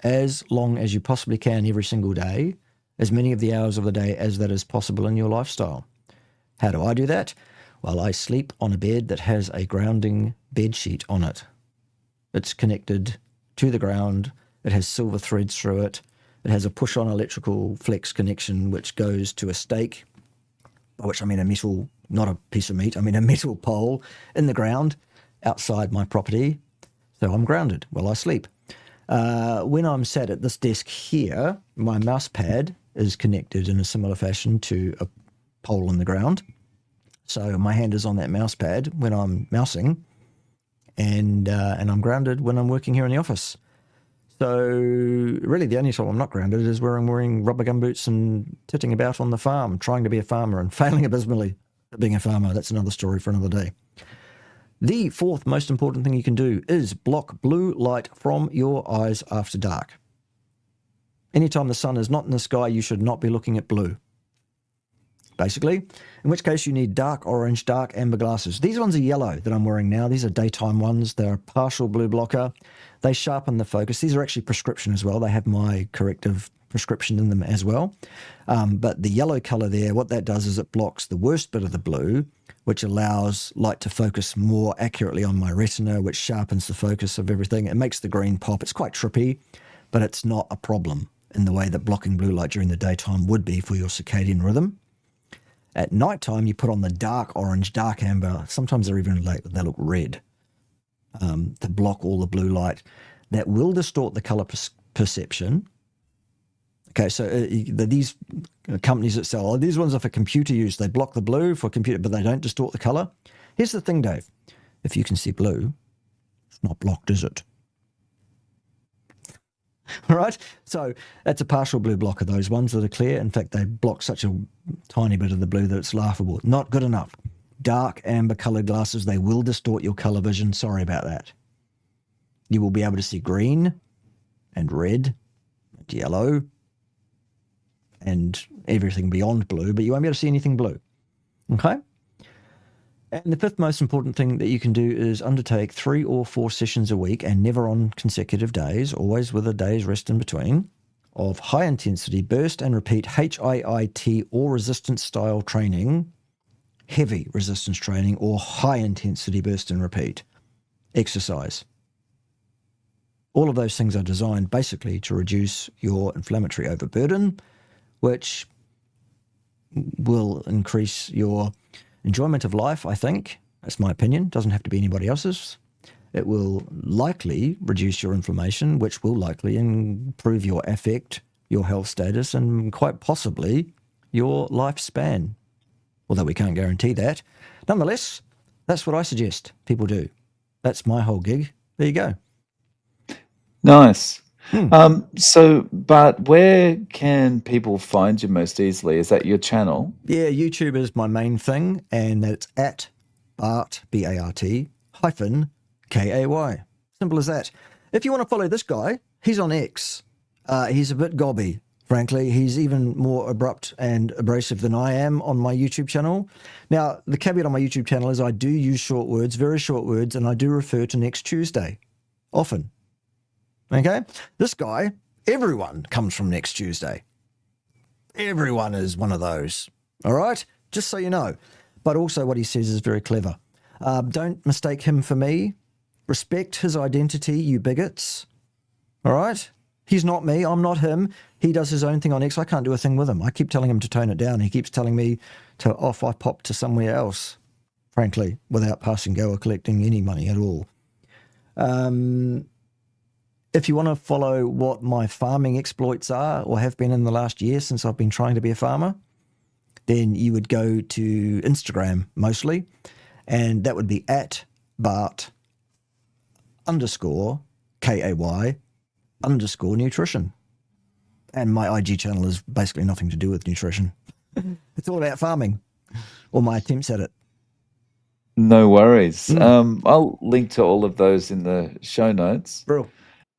as long as you possibly can every single day, as many of the hours of the day as that is possible in your lifestyle. How do I do that? Well, I sleep on a bed that has a grounding bed sheet on it. It's connected to the ground. It has silver threads through it. It has a push-on electrical flex connection which goes to a stake, by which I mean a metal, not a piece of meat, I mean a metal pole in the ground outside my property. So I'm grounded while I sleep. When I'm sat at this desk here, my mouse pad is connected in a similar fashion to a pole in the ground. So my hand is on that mouse pad when I'm mousing, and I'm grounded when I'm working here in the office. So really the only time I'm not grounded is where I'm wearing rubber gumboots and titting about on the farm, trying to be a farmer and failing abysmally at being a farmer. That's another story for another day. The fourth most important thing you can do is block blue light from your eyes after dark. Anytime the sun is not in the sky, you should not be looking at blue, basically, in which case you need dark orange, dark amber glasses. These ones are yellow that I'm wearing now. These are daytime ones. They're a partial blue blocker. They sharpen the focus. These are actually prescription as well. They have my corrective prescription in them as well. But the yellow color there, what that does is it blocks the worst bit of the blue, which allows light to focus more accurately on my retina, which sharpens the focus of everything. It makes the green pop. It's quite trippy, but it's not a problem in the way that blocking blue light during the daytime would be for your circadian rhythm. At nighttime, you put on the dark orange, dark amber. Sometimes they're even like they look red to block all the blue light. That will distort the color perception. Okay, so these companies that sell, these ones are for computer use. They block the blue for computer, but they don't distort the color. Here's the thing, Dave. If you can see blue, it's not blocked, is it? All right, so that's a partial blue blocker, those ones that are clear. In fact, they block such a tiny bit of the blue that it's laughable. Not good enough. Dark amber colored glasses, they will distort your color vision. Sorry about that. You will be able to see green and red and yellow and everything beyond blue, but you won't be able to see anything blue. Okay? And the fifth most important thing that you can do is undertake 3 or 4 sessions a week, and never on consecutive days, always with a day's rest in between, of high-intensity burst and repeat HIIT or resistance style training, heavy resistance training, or high-intensity burst and repeat exercise. All of those things are designed basically to reduce your inflammatory overburden, which will increase your enjoyment of life, I think. That's my opinion. Doesn't have to be anybody else's. It will likely reduce your inflammation, which will likely improve your affect, your health status, and quite possibly your lifespan. Although we can't guarantee that. Nonetheless, that's what I suggest people do. That's my whole gig. There you go. Nice. So, Bart, where can people find you most easily? Is that your channel? Yeah, YouTube is my main thing, and that's at Bart, B-A-R-T, hyphen K-A-Y. Simple as that. If you want to follow this guy, he's on X. He's a bit gobby, frankly. He's even more abrupt and abrasive than I am on my YouTube channel. Now, the caveat on my YouTube channel is I do use short words, very short words, and I do refer to next Tuesday, often. Okay? This guy, everyone comes from next Tuesday. Everyone is one of those. All right? Just so you know. But also what he says is very clever. Don't mistake him for me. Respect his identity, you bigots. All right? He's not me. I'm not him. He does his own thing on X. I can't do a thing with him. I keep telling him to tone it down. He keeps telling me to off I pop to somewhere else, frankly, without passing go or collecting any money at all. If you want to follow what my farming exploits are, or have been in the last year since I've been trying to be a farmer, then you would go to Instagram mostly, and that would be at Bart _KAY_nutrition. And my IG channel is basically nothing to do with nutrition. It's all about farming, or my attempts at it. No worries. I'll link to all of those in the show notes. Bro.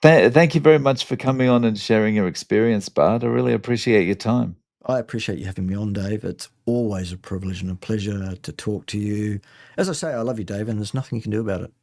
Thank you very much for coming on and sharing your experience, Bart. I really appreciate your time. I appreciate you having me on, Dave. It's always a privilege and a pleasure to talk to you. As I say, I love you, Dave, and there's nothing you can do about it.